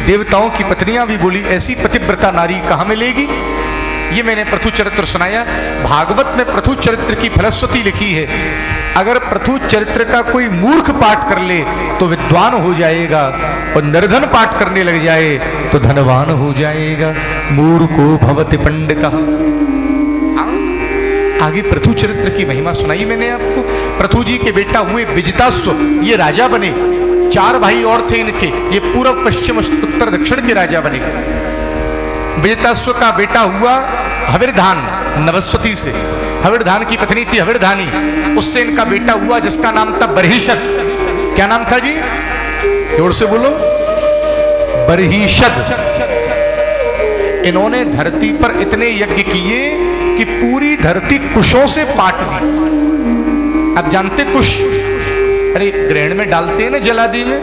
देवताओं की पत्नियां भी बोली ऐसी पतिव्रता नारी कहाँ मिलेगी। ये मैंने पृथु चरित्र सुनाया। भागवत में पृथु चरित्र की फलश्रुति लिखी है, अगर पृथु चरित्र का कोई मूर्ख पाठ कर ले तो विद्वान हो जाएगा, और निर्धन पाठ करने लग जाए तो धनवान हो जाएगा। मूर्खो भवति पंडितः। आगे पृथु चरित्र की महिमा सुनाई मैंने आपको। पृथु जी के बेटा हुए विजितास्व, ये राजा बने। 4 भाई और थे इनके, ये पूर्व पश्चिम उत्तर दक्षिण के राजा बने। विजितास्व का बेटा हुआ हविर्धान, नवस्वती से। हविर्धान की पत्नी थी हविर्धानी, उससे इनका बेटा हुआ जिसका नाम था बर्हिषद। क्या नाम था जी? जोर से बोलो। बर्हिषद। इन्होंने धरती पर इतने यज्ञ किए कि पूरी धरती कुशों से पाट दी। अब जानते कुश, अरे ग्रहण में डालते हैं ना जलादि में,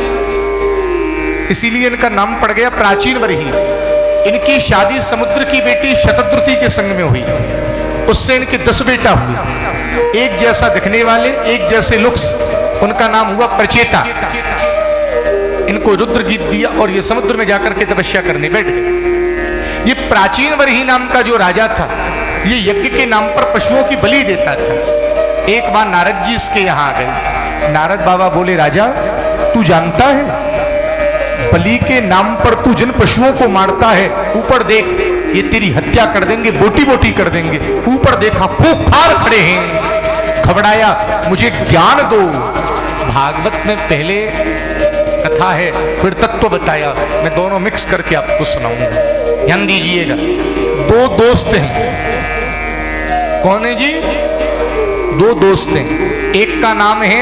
इसीलिए इनका नाम पड़ गया प्राचीन बरही। इनकी शादी समुद्र की बेटी शतद्रुति के संग में हुई, उससे इनके 10 बेटा हुए, एक जैसा दिखने वाले, एक जैसे लुक्स। उनका नाम हुआ प्रचेता। इनको रुद्र गीत दिया और ये समुद्र में जाकर के तपस्या करने बैठ गए। ये प्राचीन बरही नाम का जो राजा था, ये यज्ञ के नाम पर पशुओं की बलि देता था। एक बार नारद जी इसके यहां आ गए। नारद बाबा बोले, राजा तू जानता है बलि के नाम पर तू जिन पशुओं को मारता है, ऊपर देख ये तेरी हत्या कर देंगे, बोटी बोटी कर देंगे। ऊपर देखा खूंखार खड़े हैं। घबराया, मुझे ज्ञान दो। भागवत में पहले कथा है, फिर तत्व बताया, मैं दोनों मिक्स करके आपको सुनाऊंगा, ध्यान दीजिएगा। 2 दोस्त हैं। कौन है जी? 2 दोस्त हैं। एक का नाम है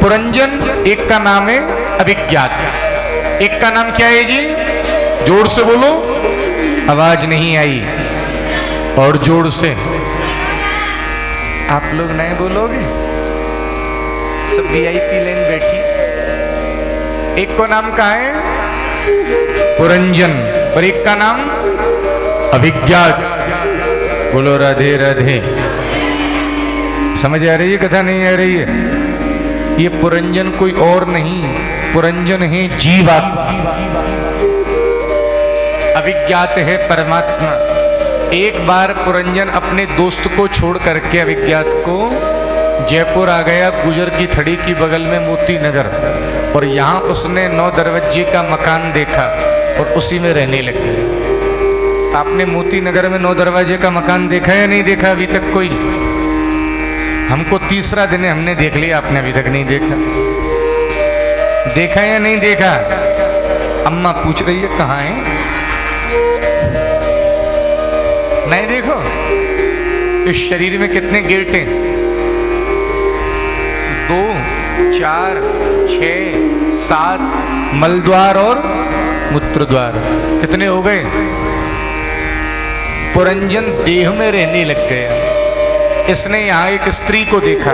पुरंजन, एक का नाम है अभिज्ञात। एक का नाम क्या है जी? जोर से बोलो। आवाज नहीं आई, और जोर से। आप लोग नए बोलोगे, सब VIP लाइन बैठी। एक को नाम का है पुरंजन और एक का नाम अभिज्ञात। बोलो राधे राधे। समझ आ रही है कथा, नहीं आ रही है? ये पुरंजन कोई और नहीं, पुरंजन है जीवात्मा, अभिज्ञात है परमात्मा। एक बार पुरंजन अपने दोस्त को छोड़ करके अभिज्ञात को जयपुर आ गया, गुजर की थड़ी की बगल में मोती नगर, और यहाँ उसने 9 दरवाजे का मकान देखा और उसी में रहने लग गया। आपने मोती नगर में 9 दरवाजे का मकान देखा या नहीं देखा अभी तक कोई? हमको तीसरा दिन हमने देख लिया, आपने अभी तक नहीं देखा। देखा या नहीं देखा? अम्मा पूछ रही है कहाँ है? नहीं देखो। इस शरीर में कितने गेट हैं? 2, 4, 6, 7 मलद्वार और मूत्रद्वार। कितने हो गए? पुरंजन देह में रहने लग गया। इसने यहां एक स्त्री को देखा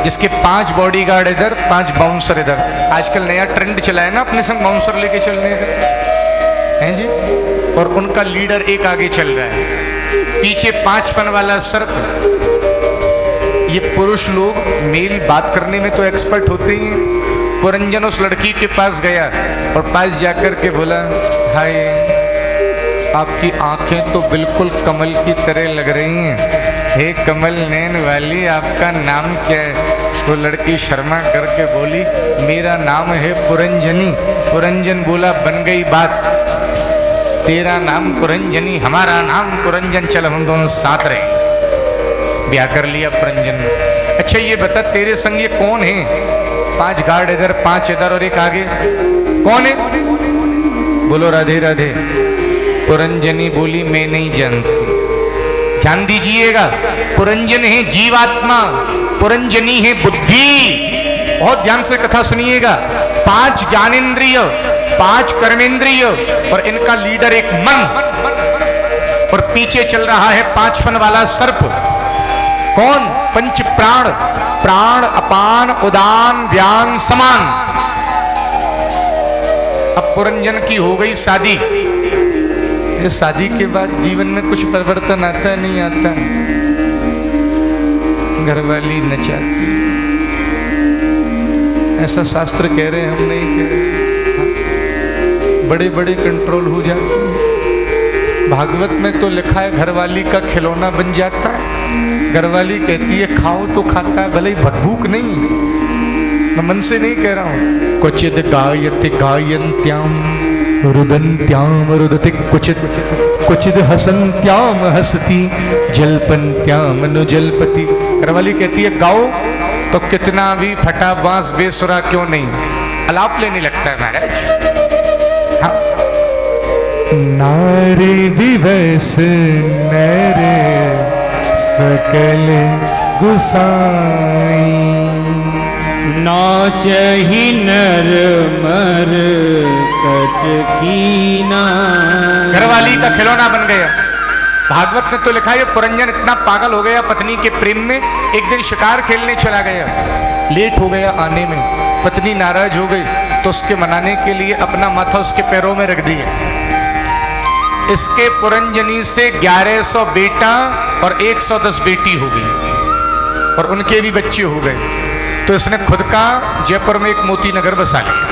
जिसके 5 बॉडीगार्ड इधर, 5 बाउंसर इधर। आजकल नया ट्रेंड चला है ना अपने संग बाउंसर लेके चलने का, हैं जी? और उनका लीडर एक आगे चल रहा है, पीछे 5 फन वाला सर्प। ये पुरुष लोग मेल बात करने में तो एक्सपर्ट होते ही हैं। पुरंजन उस लड़की के पास गया और पास जाकर के बोला, हाय, आपकी आंखें तो बिल्कुल कमल की तरह लग रही हैं। हे कमल नैन वाली, आपका नाम क्या है? वो लड़की शर्मा करके बोली, मेरा नाम है पुरंजनी। पुरंजन बोला, बन गई बात, तेरा नाम पुरंजनी, हमारा नाम पुरंजन, चल हम दोनों साथ रहे। ब्याह कर लिया पुरंजन। अच्छा ये बता, तेरे संग ये कौन है? 5 गार्ड इधर, 5 इधर और एक आगे, कौन है? बोलो राधे राधे। पुरंजनी बोली, मैं नहीं जानती। ध्यान दीजिएगा, पुरंजन है जीवात्मा, पुरंजनी है बुद्धि। बहुत ध्यान से कथा सुनिएगा। 5 ज्ञानेंद्रिय, 5 कर्मेंद्रिय, और इनका लीडर एक मन, और पीछे चल रहा है 5 फन वाला सर्प। कौन? 5 प्राण, प्राण अपान उदान व्यान समान। अब पुरंजन की हो गई शादी। शादी के बाद जीवन में कुछ परिवर्तन आता है, नहीं आता? घरवाली न चाहती, ऐसा शास्त्र कह रहे हैं, हम नहीं कह रहे। बड़े बड़े कंट्रोल हो जाते हैं। भागवत में तो लिखा है घरवाली का खिलौना बन जाता है। घरवाली कहती है खाओ तो खाता है, भले ही भूख नहीं, मैं मन से नहीं कह रहा हूं। क्वचिद गायति गायन्त्याम रुदन्त्याम रुदति क्वचिद क्वचिद हसन्त्याम हसती जल्पन्त्याम नु जल्पति। घरवाली कहती है गाओ तो कितना भी फटा बांस बेसुरा क्यों नहीं, अलाप लेने लगता है महाराज। हाँ। नारी विवश नर सकल गुसाई, नाचहि नर मर कटकीना। घरवाली का खिलौना बन गया। भागवत में तो लिखा है पुरंजन इतना पागल हो गया पत्नी के प्रेम में, एक दिन शिकार खेलने चला गया, लेट हो गया आने में। पत्नी नाराज हो गई तो उसके मनाने के लिए अपना माथा उसके पैरों में रख दिया। इसके पुरंजनी से 1100 बेटा और 110 बेटी हो गई और उनके भी बच्चे हो गए। तो इसने खुद का जयपुर में एक मोती नगर बसा लिया।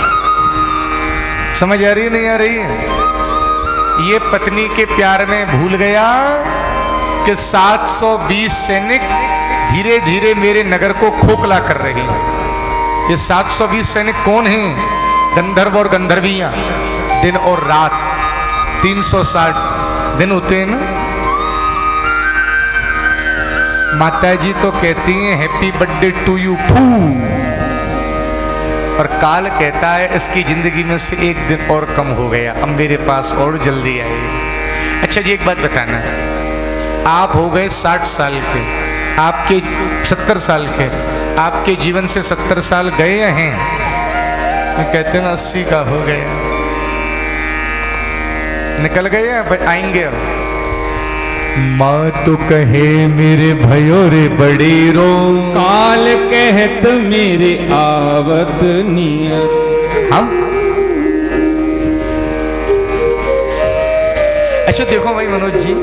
समझ आ रही है नहीं आ रही है? ये पत्नी के प्यार में भूल गया कि 720 सैनिक धीरे धीरे मेरे नगर को खोखला कर रहे हैं। ये 720 सैनिक कौन हैं? गंधर्व और गंधर्वियां। दिन और रात 360 दिन होते हैं ना। माता जी तो कहती हैं हैप्पी बर्थडे टू यू फू, और काल कहता है इसकी जिंदगी में से एक दिन और कम हो गया, अब मेरे पास और जल्दी आए। अच्छा जी एक बात बताना, आप हो गए 60 साल के, आपके 70 साल के, आपके जीवन से 70 साल गए हैं, कहते हैं 80 का हो गया, निकल गए हैं, आएंगे। माँ तो कहे मेरे भयो रे बड़ी रो, काल कहत मेरे आवत नियत। हम अच्छा देखो भाई मनोज जी,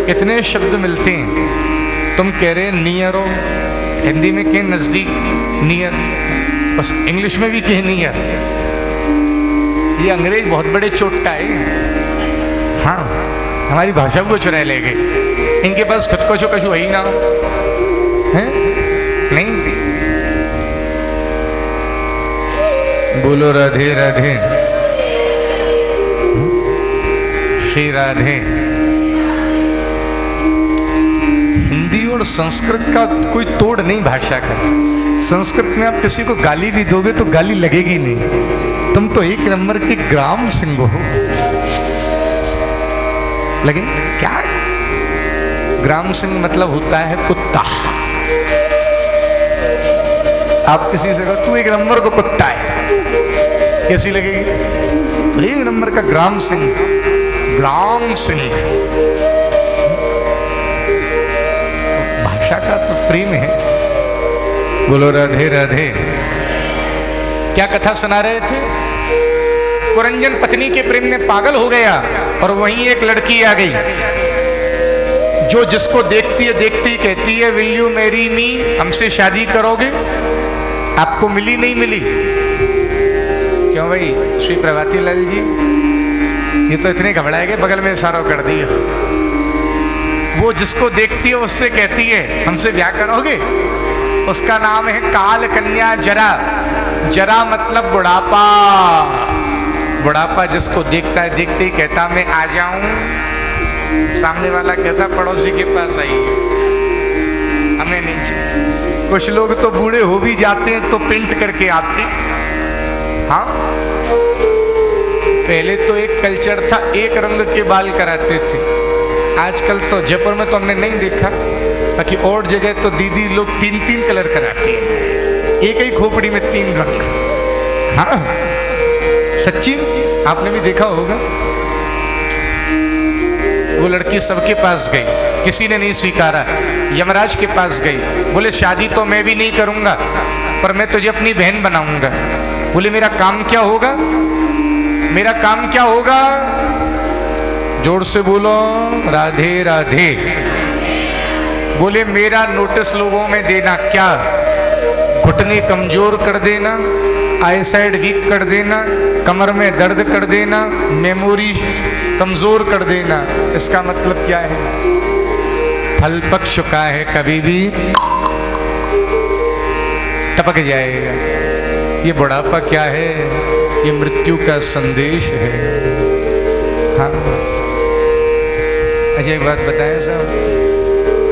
कितने शब्द मिलते हैं। तुम कह रहे नियरो, हिंदी में कहें नजदीक नियर, बस इंग्लिश में भी कहें नियर। ये अंग्रेज बहुत बड़े चोट्टा है। हाँ, हमारी भाषा को चुरा ले गए। इनके पास खुद को कछु ही ना हो, है नहीं। बोलो राधे राधे, श्री राधे। हिंदी और संस्कृत का कोई तोड़ नहीं भाषा का। संस्कृत में आप किसी को गाली भी दोगे तो गाली लगेगी नहीं। तुम तो एक नंबर के ग्राम सिंह हो। लगे क्या? ग्राम सिंह मतलब होता है कुत्ता। आप किसी से कहो तू एक नंबर को कुत्ता है, कैसी लगेगी? तो एक नंबर का ग्राम सिंह, ग्राम सिंह। भाषा का तो प्रेम है। बोलो राधे राधे। क्या कथा सुना रहे थे? पुरंजन पत्नी के प्रेम में पागल हो गया और वहीं एक लड़की आ गई जो जिसको देखती है देखती कहती है विल यू मैरी मी, हमसे शादी करोगे? आपको मिली नहीं मिली? क्यों भाई श्री प्रभाती लाल जी, ये तो इतने घबराए गए, बगल में इशारा कर दिया। वो जिसको देखती है उससे कहती है हमसे ब्याह करोगे? उसका नाम है काल कन्या जरा। जरा मतलब बुढ़ापा। बुढ़ापा जिसको देखता है देखते ही कहता मैं आ जाऊं। सामने वाला कहता पड़ोसी के पास आइए, हमें नहीं चाहिए। कुछ लोग तो बूढ़े हो भी जाते हैं तो पेंट करके आते। हाँ, पहले तो एक कल्चर था, एक रंग के बाल कराते थे। आजकल तो जयपुर में तो हमने नहीं देखा, बाकी और जगह तो दीदी लोग 3-3 कलर कराती हैं, एक ही खोपड़ी में 3 रंग। हाँ सच्ची, आपने भी देखा होगा। वो लड़की सबके पास गई, किसी ने नहीं स्वीकारा। यमराज के पास गई, बोले शादी तो मैं भी नहीं करूंगा, पर मैं तुझे अपनी बहन बनाऊंगा। बोले मेरा काम क्या होगा? मेरा काम क्या होगा? जोर से बोलो राधे राधे। बोले मेरा नोटिस लोगों में देना। क्या? घुटने कमजोर कर देना, आई साइड वीक कर देना, कमर में दर्द कर देना, मेमोरी कमजोर कर देना। इसका मतलब क्या है? फल पक चुका है, कभी भी टपक जाएगा। ये बुढ़ापा क्या है? ये मृत्यु का संदेश है। हाँ, अच्छा एक बात बताएं साहब,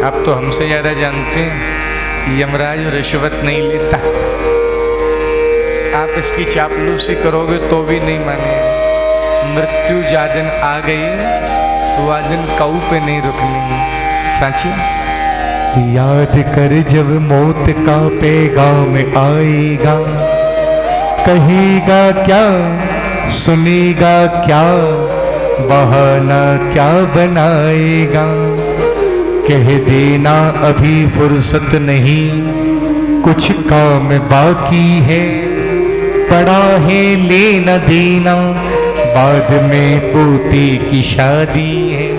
आप तो हमसे ज्यादा जानते हैं, यमराज रिश्वत नहीं लेता। आप इसकी चापलूसी करोगे तो भी नहीं मानेगा। मृत्यु जा दिन आ गई तो आ दिन काऊ पे नहीं रुकनी। साची याद कर जब मौत का पैगाम आएगा, कहेगा क्या, सुनेगा क्या, बहाना क्या बनाएगा। कह देना अभी फुर्सत नहीं, कुछ काम बाकी है, पड़ा है लेना देना, बाद में पोते की शादी है।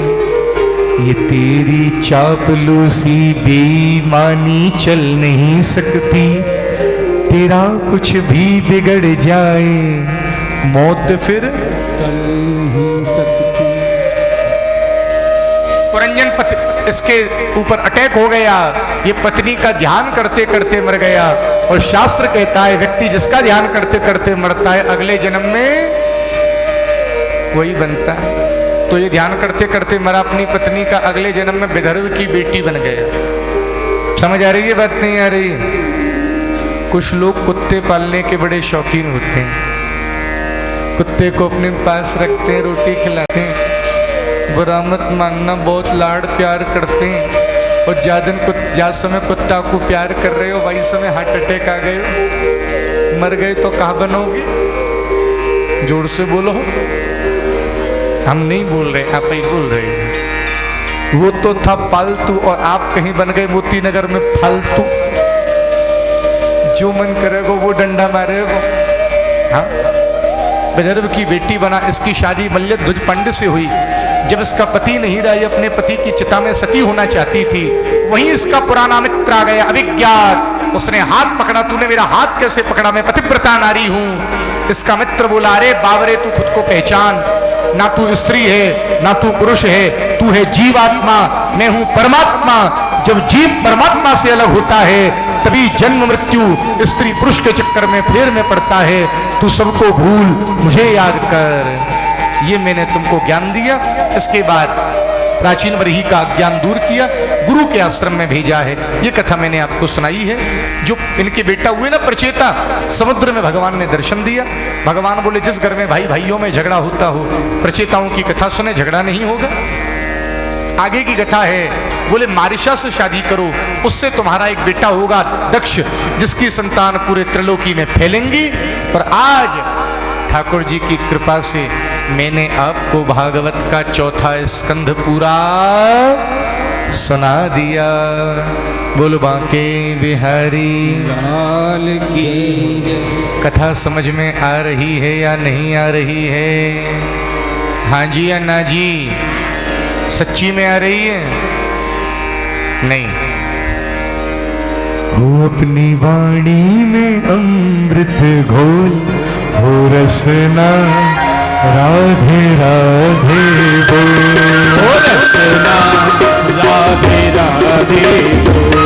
ये तेरी चापलूसी बेईमानी चल नहीं सकती, तेरा कुछ भी बिगड़ जाए मौत फिर चल ही सकती। पुरंजन इसके ऊपर अटैक हो गया, ये पत्नी का ध्यान करते करते मर गया। और शास्त्र कहता है व्यक्ति जिसका ध्यान करते करते मरता है अगले जन्म में वही बनता है। तो ये ध्यान करते करते मरा अपनी पत्नी का, अगले जन्म में विदर्भ की बेटी बन गया। समझ आ रही है बात? नहीं आ रही? कुछ लोग कुत्ते पालने के बड़े शौकीन होते हैं, कुत्ते को अपने पास रखते हैं, रोटी खिलाते हैं, बुरा मत मानना बहुत लाड़ प्यार करते हैं। और जा समय कुत्ता को प्यार कर रहे हो, वही समय हार्ट अटैक आ गए हो, मर गए तो कहाँ बनोगे? जोर से बोलो। हम नहीं बोल रहे, आप ही बोल रहे हैं। वो तो था पालतू और आप कहीं बन गए मोती नगर में फालतू। जो मन करेगा वो डंडा मारेगा। हाँ, विदर्भ की बेटी बना। इसकी शादी मल्लध्वज पंडित से हुई। जब इसका पति नहीं रहा, ये अपने पति की चिता में सती होना चाहती थी। वहीं इसका पुराना मित्र आ गया अभिज्ञात। उसने हाथ पकड़ा, तूने मेरा हाथ कैसे पकड़ा? मैं पतिव्रता नारी हूं। इसका मित्र बोला, अरे बाबरे तू खुद को पहचान, ना तू स्त्री है ना तू पुरुष है, तू है जीवात्मा, मैं हूं परमात्मा। जब जीव परमात्मा से अलग होता है तभी जन्म मृत्यु स्त्री पुरुष के चक्कर में फेर में पड़ता है। तू सबको भूल, मुझे याद कर। ये मैंने तुमको ज्ञान दिया। इसके बाद प्राचीन वरही का ज्ञान दूर किया, गुरु के आश्रम में भेजा है। ये कथा मैंने आपको सुनाई है। जो इनके बेटा हुए ना प्रचेता, समुद्र में भगवान ने दर्शन दिया। भगवान बोले जिस घर में भाई भाइयों में झगड़ा होता हो, प्रचेताओं की कथा सुने, झगड़ा नहीं होगा। आगे की कथा है, बोले मारिशा से शादी करो, उससे तुम्हारा एक बेटा होगा दक्ष, जिसकी संतान पूरे त्रिलोकी में फैलेंगी। पर आज ठाकुर जी की कृपा से मैंने आपको भागवत का चौथा स्कंध पूरा सुना दिया। बोल बांके बिहारी लाल की। कथा समझ में आ रही है या नहीं आ रही है? हाँ जी या ना जी? सच्ची में आ रही है? नहीं। हो अपनी वाणी में अमृत घोल, हो रसना राधे राधे बोल, हो रसना राधे राधे बोल,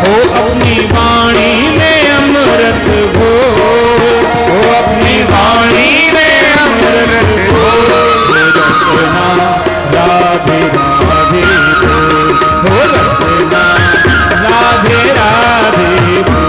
हो अपनी वाणी में अमृत घोल, हो अपनी वाणी में अमृत घोल, हो रसना राधे राधे बोल, हो रसना राधे राधे बोल।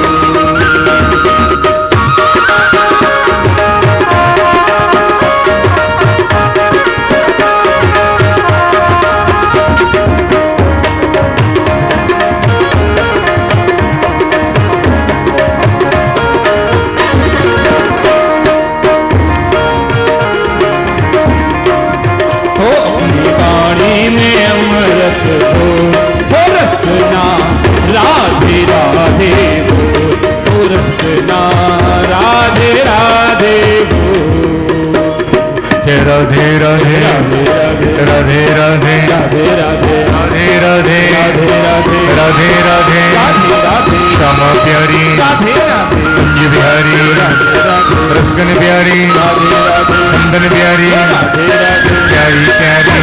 जय राधे राधे राधे राधे राधे राधे राधे राधे राधे श्यामा प्यारी कुंज बिहारी रसगन प्यारी संदन प्यारी प्यारी प्यारी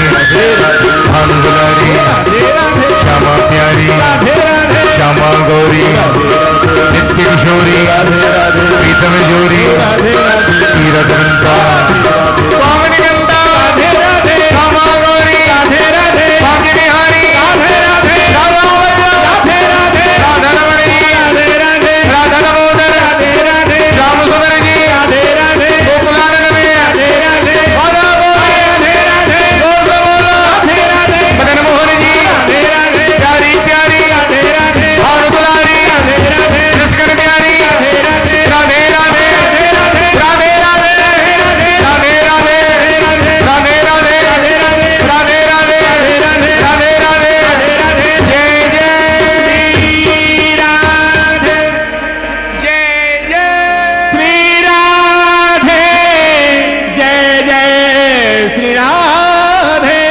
भानु दुलारी श्यामा प्यारी श्यामा गौरी नित्य किशोरी प्रीतम जोरी तीरथ गंगा स्वामी गंगा श्यामा गौरी भाग्य बिहारी राधा रमण जी राधा दामोदर श्याम सुंदर जी गोकुलानंद में मदन मोहन जी प्यारी प्यारी भानु दुलारी रसगन प्यारी राधे राधे राधे राधे राधे राधे राधे राधे जय जय श्री राधे जय जय श्री राधे।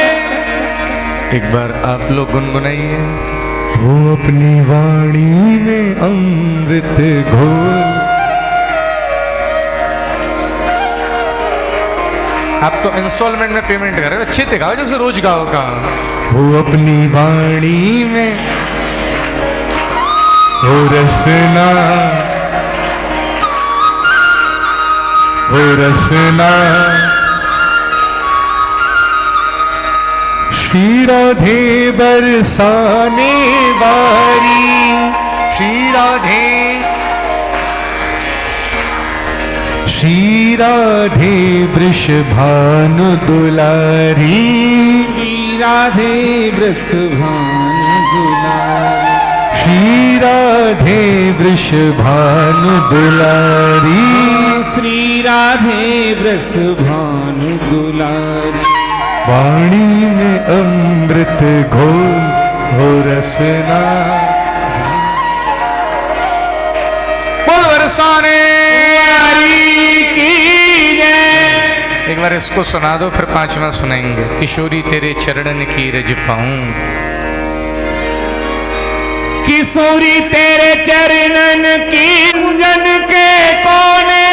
एक बार आप लोग गुनगुनाइए। वो अपनी वाणी में अमृत घोल। आप तो इंस्टॉलमेंट में पेमेंट कर रहे हो, अच्छे से गाओ जैसे रोज गाओ का। वो अपनी वाणी में वो रसना श्री राधे बरसाने वारी श्री राधे श्री राधे वृषभानु दुलारी श्री राधे वृषभानु दुलारी श्री राधे वृषभानु दुलारी श्री राधे वृषभानु दुलारी। वाणी में अमृत घोल हो रसना। बोल बरसाने वारी की जय। एक बार इसको सुना दो, फिर पांचवा सुनाएंगे। किशोरी तेरे चरणन की रज पाऊं, किशोरी तेरे चरणन की जन के कोने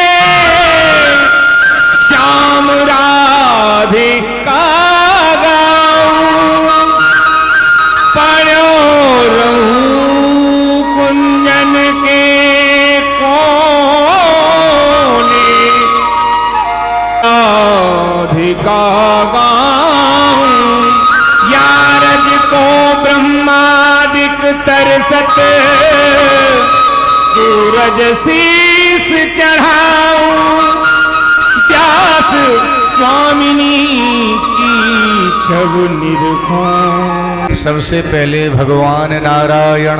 श्याम राधिका गाऊं पड़ो रहूं कुंजन के कोने राधिका गाऊं यारज को ब्रह्मादिक तरसत सूरज शीस चढ़ाऊं व्यास स्वामिनी की छव निरखूं। सबसे पहले भगवान नारायण,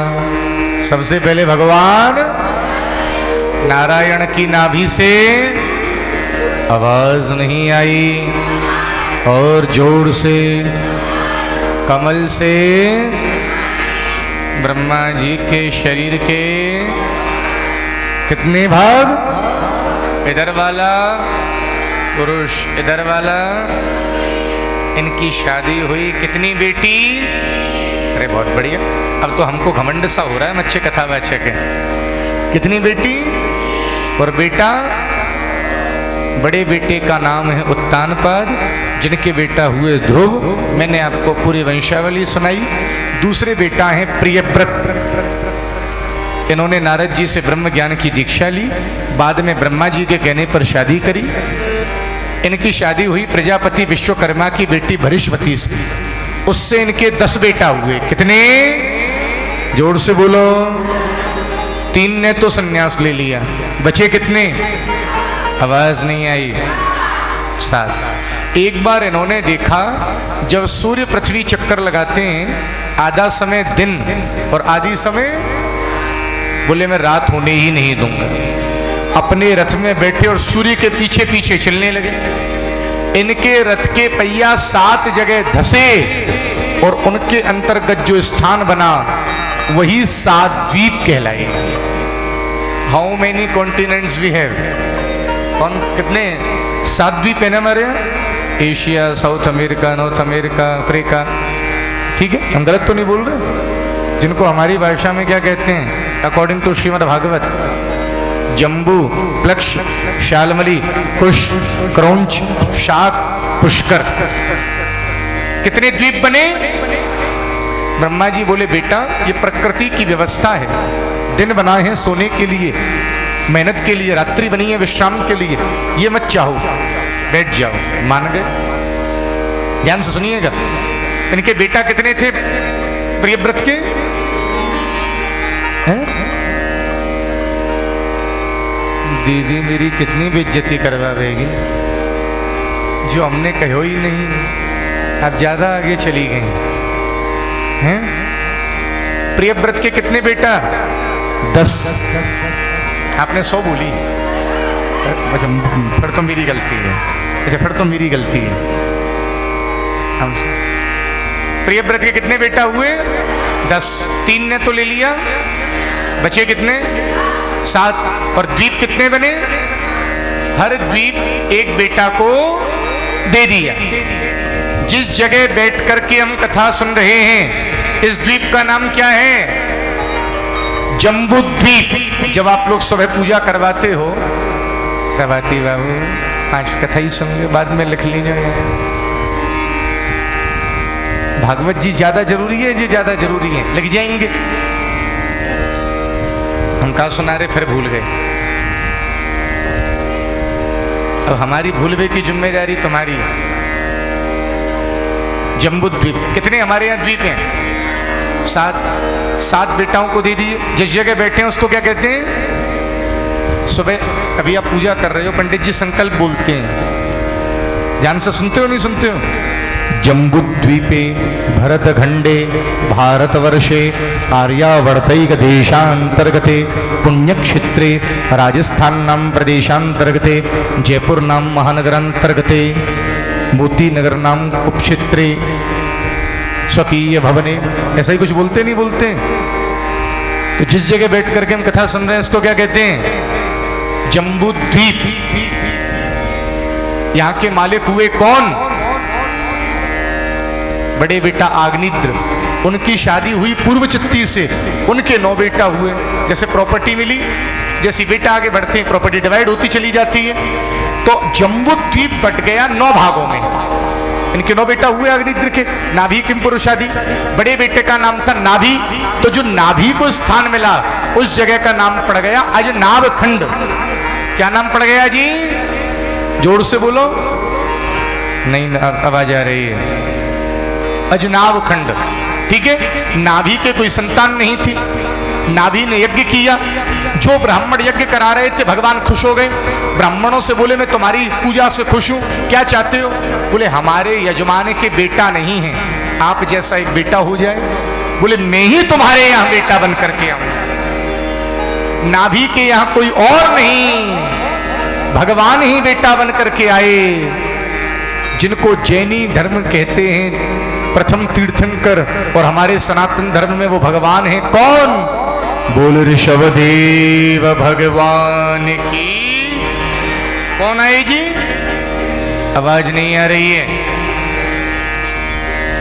सबसे पहले भगवान नारायण की नाभि से आवाज नहीं आई, और जोर से कमल से ब्रह्मा जी के शरीर के कितने भाग, इधर वाला पुरुष इधर वाला, इनकी शादी हुई। कितनी बेटी? अरे बहुत बढ़िया, अब तो हमको घमंड सा हो रहा है, हम अच्छे कथावाचक हैं। कितनी बेटी और बेटा? बड़े बेटे का नाम है उत्तानपाद, जिनके बेटा हुए ध्रुव, मैंने आपको पूरी वंशावली सुनाई। दूसरे बेटा है प्रियव्रत, इन्होंने नारद जी से ब्रह्म ज्ञान की दीक्षा ली, बाद में ब्रह्मा जी के कहने पर शादी करी। इनकी शादी हुई प्रजापति विश्वकर्मा की बेटी भरिष्मति से, उससे इनके 10 बेटा हुए। कितने? जोर से बोलो। 3 ने तो संन्यास ले लिया, बचे कितने? आवाज नहीं आई। 7। एक बार इन्होंने देखा, जब सूर्य पृथ्वी चक्कर लगाते हैं, आधा समय दिन और आधी समय, बोले मैं रात होने ही नहीं दूंगा। अपने रथ में बैठे और सूर्य के पीछे पीछे चलने लगे। इनके रथ के पहिया 7 जगह धसे और उनके अंतर्गत जो स्थान बना वही 7 द्वीप कहलाए। How many continents we have? कौन कितने? 7 द्वीप है ना हमारे यहाँ। Asia, South America, North America, Africa, ठीक है, हम गलत तो नहीं बोल रहे, जिनको हमारी भाषा में क्या कहते हैं अकॉर्डिंग टू श्रीमद् भागवत, जम्बू, प्लक्ष, शालमली, कुश, क्रौंच, शाक, पुष्कर। कितने द्वीप बने? ब्रह्मा जी बोले बेटा ये प्रकृति की व्यवस्था है, दिन बनाए हैं सोने के लिए, मेहनत के लिए, रात्रि बनी है विश्राम के लिए, ये मत चाहो, बैठ जाओ। मान गए। ध्यान से सुनिएगा, इनके बेटा कितने थे प्रियव्रत के? हैं? दीदी मेरी कितनी बेइज्जती करवाएगी, जो हमने कहो ही नहीं, अब ज्यादा आगे चली गई हैं। प्रियव्रत के कितने बेटा? 10। आपने 100 बोली। अच्छा फिर तो मेरी गलती है, अच्छा फिर तो मेरी गलती है। हम प्रियव्रत के कितने बेटा हुए? 10। 3 ने तो ले लिया, बचे कितने? 7। और द्वीप कितने बने? हर द्वीप एक बेटा को दे दिया। जिस जगह बैठ करके हम कथा सुन रहे हैं, इस द्वीप का नाम क्या है? जम्बू द्वीप। जब आप लोग सुबह पूजा करवाते हो, करवाती बाबू 5 कथा ही सुन लो, बाद में लिख लीजिए। भागवत जी ज्यादा जरूरी है, ये ज्यादा जरूरी है, लिख जाएंगे। हम कहा सुना रहे फिर भूल गए। अब हमारी भूलने की जिम्मेदारी तुम्हारी। जम्बू द्वीप कितने हमारे यहाँ द्वीप हैं? 7 बेटाओं को दे दिए। जिस जगह बैठे हैं उसको क्या कहते हैं? सुबह अभी आप पूजा कर रहे हो, पंडित जी संकल्प बोलते हैं, ध्यान से सुनते हो नहीं सुनते हो? जम्बू द्वीपे भरत खंडे भारतवर्षे आर्यावर्तैक देशांतर्गते पुण्यक्षेत्रे राजस्थान नाम प्रदेशांतर्गते जयपुर नाम महानगरांतर्गते मोती नगर नाम उपक्षेत्रे स्वकीय भवने। ऐसा ही कुछ बोलते नहीं बोलते? तो जिस जगह बैठ करके हम कथा सुन रहे हैं इसको क्या कहते हैं? जम्बू द्वीप। यहां के मालिक हुए कौन? बड़े बेटा आग्निद्र। उनकी शादी हुई पूर्व चित्ती से, उनके 9 बेटा हुए। जैसे प्रॉपर्टी मिली, जैसी बेटा आगे बढ़ते हैं प्रॉपर्टी डिवाइड होती चली जाती है। तो जम्बू द्वीप बट गया 9 भागों में। इनके 9 बेटा हुए अग्निद्र के। नाभि किम पुरुषादि, बड़े बेटे का नाम था नाभि। तो जो नाभि को स्थान मिला उस जगह का नाम पड़ गया अजनाभ खंड। क्या नाम पड़ गया जी? जोर से बोलो। नहीं आवाज आ रही है। अजनाभ खंड, ठीक है। नाभि के कोई संतान नहीं थी, नाभि ने यज्ञ किया। जो ब्राह्मण यज्ञ करा रहे थे भगवान खुश हो गए। ब्राह्मणों से बोले मैं तुम्हारी पूजा से खुश हूं, क्या चाहते हो? बोले हमारे यजमान के बेटा नहीं है, आप जैसा एक बेटा हो जाए। बोले मैं ही तुम्हारे यहां बेटा बन करके आऊं। नाभि के यहां कोई और नहीं, भगवान ही बेटा बन करके आए। जिनको जैनी धर्म कहते हैं प्रथम तीर्थंकर, और हमारे सनातन धर्म में वो भगवान है कौन? बोल ऋषभदेव भगवान की। कौन आए जी? आवाज नहीं आ रही है।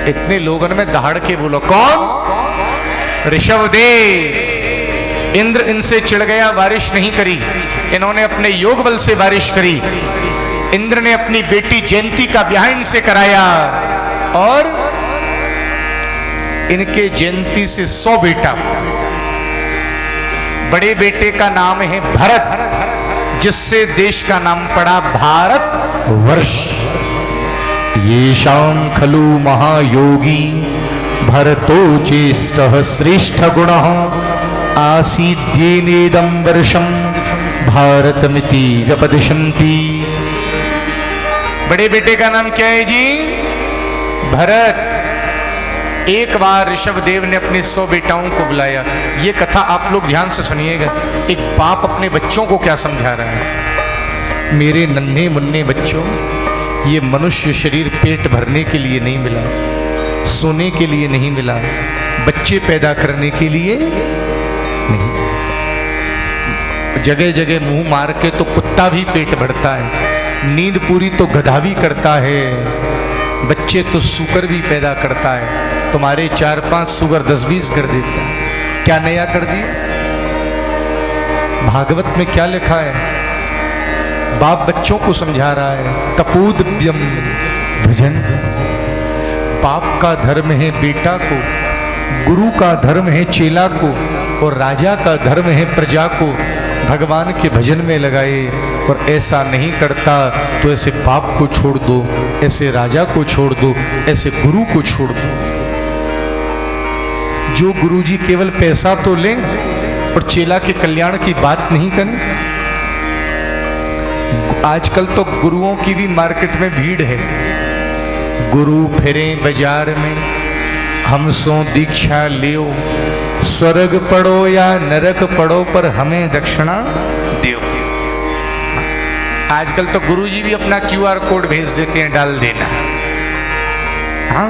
इतने लोगों में दहाड़ के बोलो कौन? ऋषभदेव। इंद्र इनसे चिढ़ गया, बारिश नहीं करी। इन्होंने अपने योग बल से बारिश करी। इंद्र ने अपनी बेटी जयंती का ब्याह इनसे कराया और इनके जयंती से 100 बेटा। बड़े बेटे का नाम है भरत, जिससे देश का नाम पड़ा भारत वर्ष। ये शाम खलु महायोगी भरतो चेष्टः श्रेष्ठ गुणः आसीद्येनेदं वर्षं भारतमिति व्यपदिशन्ति। बड़े बेटे का नाम क्या है जी? भरत। एक बार ऋषभदेव ने अपने 100 बेटाओं को बुलाया। ये कथा आप लोग ध्यान से सुनिएगा। एक बाप अपने बच्चों को क्या समझा रहा है? मेरे नन्हे मुन्ने बच्चों, ये मनुष्य शरीर पेट भरने के लिए नहीं मिला, सोने के लिए नहीं मिला, बच्चे पैदा करने के लिए नहीं। जगह जगह मुंह मार के तो कुत्ता भी पेट भरता है, नींद पूरी तो गधा भी करता है, बच्चे तो सूकर भी पैदा करता है। तुम्हारे 4-5 सुगर 10-20 कर देता है। क्या नया कर दिया? भागवत में क्या लिखा है? बाप बच्चों को समझा रहा है, कपूदव्यम भजन। बाप का धर्म है बेटा को, गुरु का धर्म है चेला को, और राजा का धर्म है प्रजा को भगवान के भजन में लगाए। और ऐसा नहीं करता तो ऐसे बाप को छोड़ दो, ऐसे राजा को छोड़ दो, ऐसे गुरु को छोड़ दो। जो गुरुजी केवल पैसा तो लें और चेला के कल्याण की बात नहीं करें। आजकल तो गुरुओं की भी मार्केट में भीड़ है। गुरु फिरे बाजार में, हमसो दीक्षा लियो, स्वर्ग पढ़ो या नरक पढ़ो पर हमें दक्षिणा दियो। आजकल तो गुरुजी भी अपना QR कोड भेज देते हैं, डाल देना। हाँ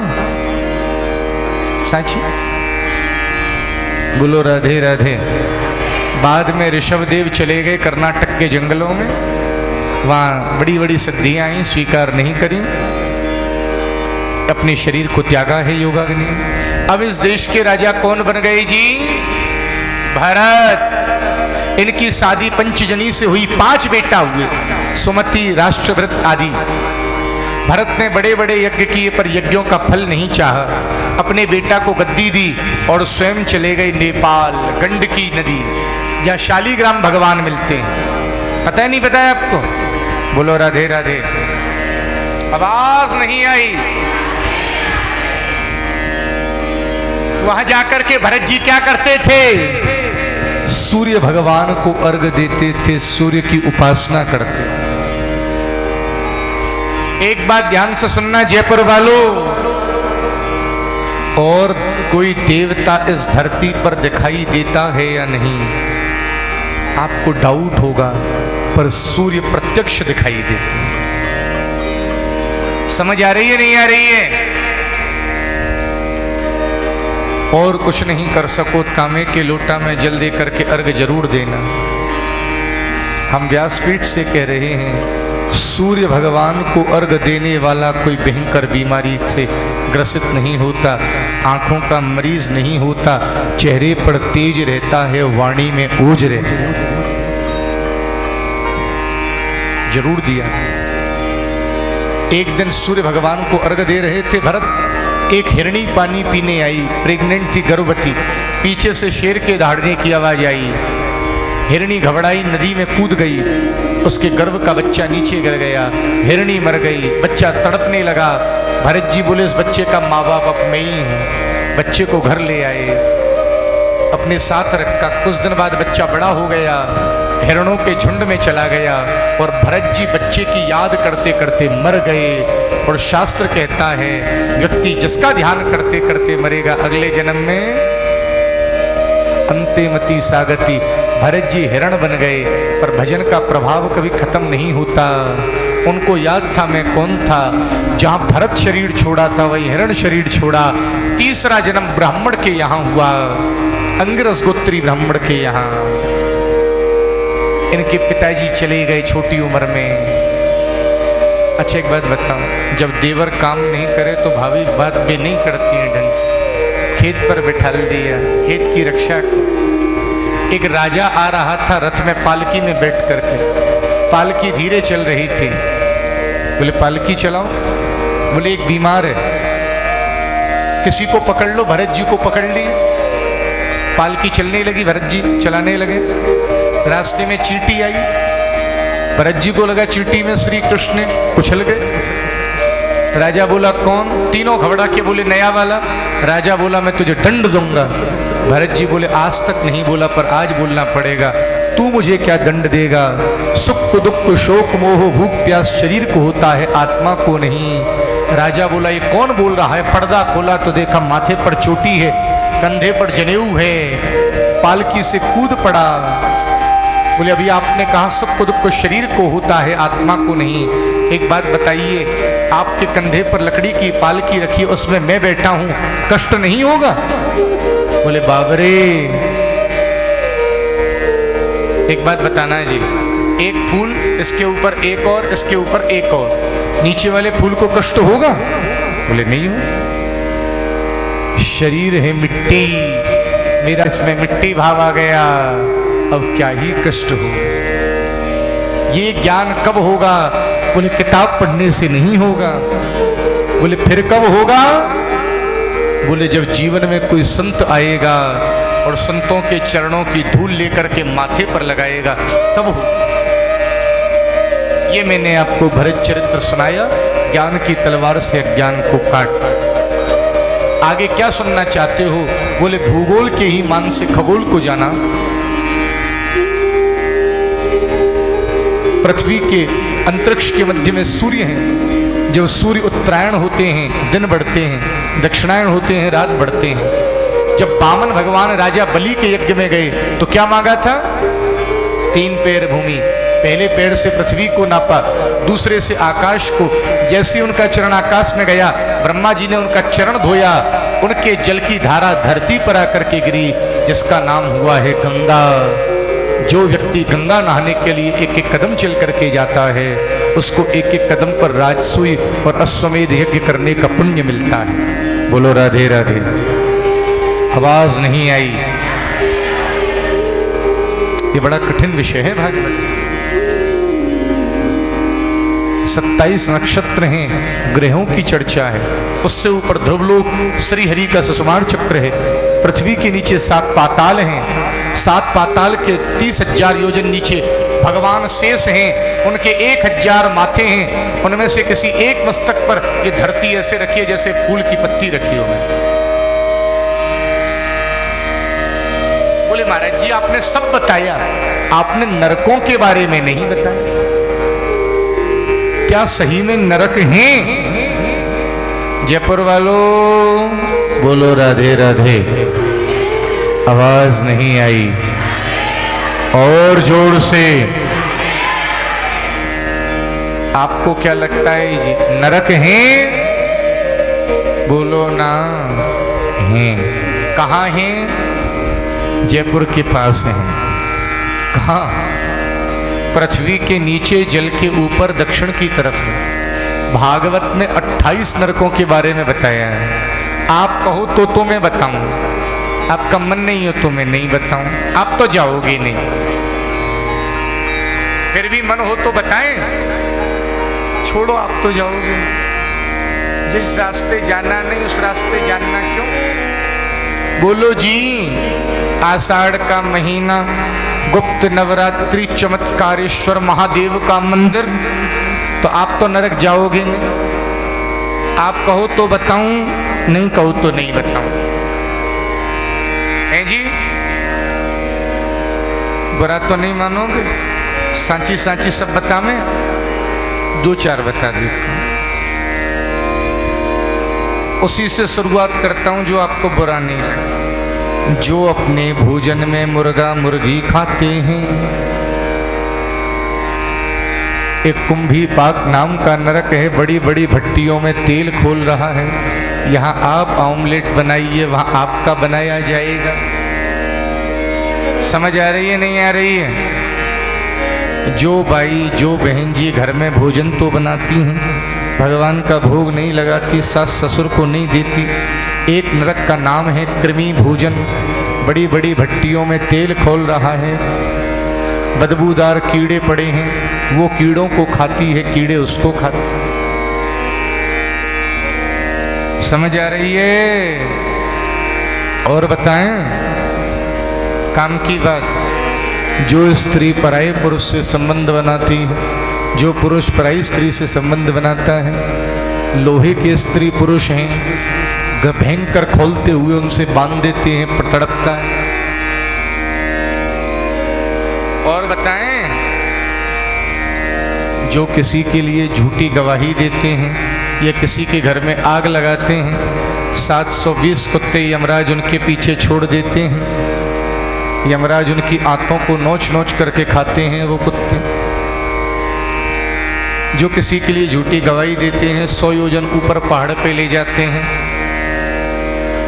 साची, बोलो राधे राधे। बाद में ऋषभदेव चले गए कर्नाटक के जंगलों में, वहां बड़ी बड़ी सिद्धियां आई, स्वीकार नहीं करी, अपने शरीर को त्यागा है योगाग्नि। अब इस देश के राजा कौन बन गए जी? भरत। इनकी शादी पंचजनी से हुई, 5 बेटा हुए, सुमति, राष्ट्रभृत आदि। भरत ने बड़े बड़े यज्ञ किए पर यज्ञों का फल नहीं चाहा। अपने बेटा को गद्दी दी और स्वयं चले गए नेपाल, गंडकी नदी, जहां शालीग्राम भगवान मिलते हैं। पता है नहीं पता है आपको? बोलो राधे राधे। आवाज नहीं आई। वहां जाकर के भरत जी क्या करते थे? सूर्य भगवान को अर्घ देते थे, सूर्य की उपासना करते थे। एक बात ध्यान से सुनना जयपुर वालों, और कोई देवता इस धरती पर दिखाई देता है या नहीं आपको डाउट होगा, पर सूर्य प्रत्यक्ष दिखाई देते हैं। समझ आ रही है नहीं आ रही है? और कुछ नहीं कर सको, तांबे के लोटा में जल दे करके अर्घ जरूर देना। हम व्यासपीठ से कह रहे हैं, सूर्य भगवान को अर्घ देने वाला कोई भयंकर बीमारी से ग्रसित नहीं होता, आंखों का मरीज नहीं होता, चेहरे पर तेज रहता है, वाणी में ओज रहती है। जरूर दिया। एक दिन सूर्य भगवान को अर्घ दे रहे थे भरत, एक हिरणी पानी पीने आई, प्रेग्नेंट थी, गर्भवती। पीछे से शेर के दहाड़ने की आवाज आई। हिरणी घबराई, नदी में कूद गई, उसके गर्भ का बच्चा नीचे गिर गया, हिरणी मर गई, बच्चा तड़पने लगा। भरत जी बोले, इस बच्चे का माँ बाप अब मैं ही हूँ। बच्चे को घर ले आए, अपने साथ रखा। कुछ दिन बाद बच्चा बड़ा हो गया, हिरणों के झुंड में चला गया, और भरत जी बच्चे की याद करते करते मर गए। और शास्त्र कहता है, व्यक्ति जिसका ध्यान करते करते मरेगा, अगले जन्म में अंतेमति सागति। भरत जी हिरण बन गए, पर भजन का प्रभाव कभी खत्म नहीं होता। उनको याद था मैं कौन था। जहां भरत शरीर छोड़ा था वही हिरण शरीर छोड़ा। तीसरा जन्म ब्राह्मण के यहां हुआ, अंगिरस गोत्री ब्राह्मण के यहां। इनके पिताजी चले गए छोटी उम्र में। अच्छा एक बात बताओ, जब देवर काम नहीं करे तो भाभी बात भी नहीं करती है ढंग से। खेत पर बिठा दिया, खेत की रक्षा की। एक राजा आ रहा था रथ में, पालकी में बैठ करके। पालकी धीरे चल रही थी। बोले पालकी चलाओ। बोले एक बीमार है, किसी को पकड़ लो। भरत जी को पकड़ लिए, पालकी चलने लगी, भरत जी चलाने लगे। रास्ते में चींटी आई, भरत जी को लगा चींटी में श्री कृष्ण, उछल गए। राजा बोला कौन? तीनों घबरा के बोले नया वाला। राजा बोला मैं तुझे दंड दूंगा। भरत जी बोले आज तक नहीं बोला पर आज बोलना पड़ेगा। तू मुझे क्या दंड देगा? सुख दुख शोक मोह भूख प्यास शरीर को होता है, आत्मा को नहीं। राजा बोला ये कौन बोल रहा है? पर्दा खोला तो देखा माथे पर चोटी है, कंधे पर जनेऊ है, पालकी से कूद पड़ा। बोले अभी आपने कहा सुख दुख शरीर को होता है, आत्मा को नहीं। एक बात बताइए, आपके कंधे पर लकड़ी की पालकी रखी, उसमें मैं बैठा हूं, कष्ट नहीं होगा? बोले बाबरे। एक बात बताना है जी, एक फूल, इसके ऊपर एक और, इसके ऊपर एक और, नीचे वाले फूल को कष्ट होगा? बोले नहीं हो। शरीर है मिट्टी, मेरा इसमें मिट्टी भाव आ गया, अब क्या ही कष्ट हो। ये ज्ञान कब होगा? बोले किताब पढ़ने से नहीं होगा। बोले फिर कब होगा? बोले जब जीवन में कोई संत आएगा और संतों के चरणों की धूल लेकर के माथे पर लगाएगा, तब हो। ये मैंने आपको भरत चरित्र सुनाया, ज्ञान की तलवार से अज्ञान को काट। आगे क्या सुनना चाहते हो? बोले भूगोल के ही मान से खगोल को जाना। पृथ्वी के अंतरिक्ष के मध्य में सूर्य हैं। जब सूर्य उत्तरायण होते हैं दिन बढ़ते हैं, दक्षिणायन होते हैं रात बढ़ते हैं। जब वामन भगवान राजा बलि के यज्ञ में गए तो क्या मांगा था? 3 पैर भूमि। पहले पैर से पृथ्वी को नापा, दूसरे से आकाश को। जैसे उनका चरण आकाश में गया, ब्रह्मा जी ने उनका चरण धोया, उनके जल की धारा धरती पर आकर के गिरी, जिसका नाम हुआ है गंगा। जो व्यक्ति गंगा नहाने के लिए एक एक कदम चल करके जाता है, उसको एक एक कदम पर राजसूय और अश्वमेध यज्ञ करने का पुण्य मिलता है। बोलो राधे राधे। आवाज नहीं आई। ये बड़ा कठिन विषय है भागवत। 27 नक्षत्र हैं, ग्रहों की चर्चा है, उससे ऊपर ध्रुवलोक श्रीहरि का सुषुमार चक्र है, पृथ्वी के नीचे 7 पाताल हैं, 7 पाताल के 30,000 योजन नीचे भगवान शेष हैं, उनके 1,000 माथे हैं, उनमें से किसी एक मस्तक पर ये धरती ऐसे रखी है जैसे फूल की पत्ती रखी हो। बोले महाराज जी आपने सब बताया, आपने नरकों के बारे में नहीं बताया। क्या सही में नरक हैं? जयपुर वालों बोलो राधे राधे। आवाज नहीं आई। और जोर से। आपको क्या लगता है जी नरक हैं? बोलो ना। हैं। कहाँ हैं? जयपुर के पास हैं। कहाँ? पृथ्वी के नीचे जल के ऊपर दक्षिण की तरफ है। भागवत में 28 नरकों के बारे में बताया है। आप कहो तो मैं बताऊं, आपका मन नहीं हो तो मैं नहीं बताऊं, आप तो जाओगे नहीं। फिर भी मन हो तो बताएं। छोड़ो आप तो जाओगे। जिस रास्ते जाना नहीं उस रास्ते जानना क्यों? बोलो जी। आषाढ़ का महीना, गुप्त नवरात्रि, चमत्कारेश्वर महादेव का मंदिर, तो आप तो नरक जाओगे नहीं। आप कहो तो बताऊं, नहीं कहो तो नहीं बताऊं। हैं जी? बुरा तो नहीं मानोगे? सांची सांची सब बतावें? 2-4 बता देता हूं। उसी से शुरुआत करता हूं जो आपको बुरा नहीं लगे। जो अपने भोजन में मुर्गा मुर्गी खाते हैं, एक कुंभी पाक नाम का नरक है, बड़ी बड़ी भट्टियों में तेल खोल रहा है। यहाँ आप ऑमलेट बनाइए, वहाँ आपका बनाया जाएगा। समझ आ रही है नहीं आ रही है? जो बाई जो बहन जी घर में भोजन तो बनाती हैं, भगवान का भोग नहीं लगाती, सास ससुर को नहीं देती, एक नरक का नाम है कृमि भोजन। बड़ी बड़ी भट्टियों में तेल खोल रहा है, बदबूदार कीड़े पड़े हैं, वो कीड़ों को खाती है, कीड़े उसको खाते। समझ आ रही है? और बताएं काम की बात। जो स्त्री पराये पुरुष से संबंध बनाती है, जो पुरुष पराई स्त्री से संबंध बनाता है, लोहे के स्त्री पुरुष हैं, भयंकर खोलते हुए उनसे बांध देते हैं, तड़पता है। और बताएं जो किसी के लिए झूठी गवाही देते हैं या किसी के घर में आग लगाते हैं, 720 कुत्ते यमराज उनके पीछे छोड़ देते हैं। यमराज उनकी आंतों को नोच नोच करके खाते हैं वो कुत्ते। जो किसी के लिए झूठी गवाही देते हैं, 100 योजन ऊपर पहाड़ पे ले जाते हैं,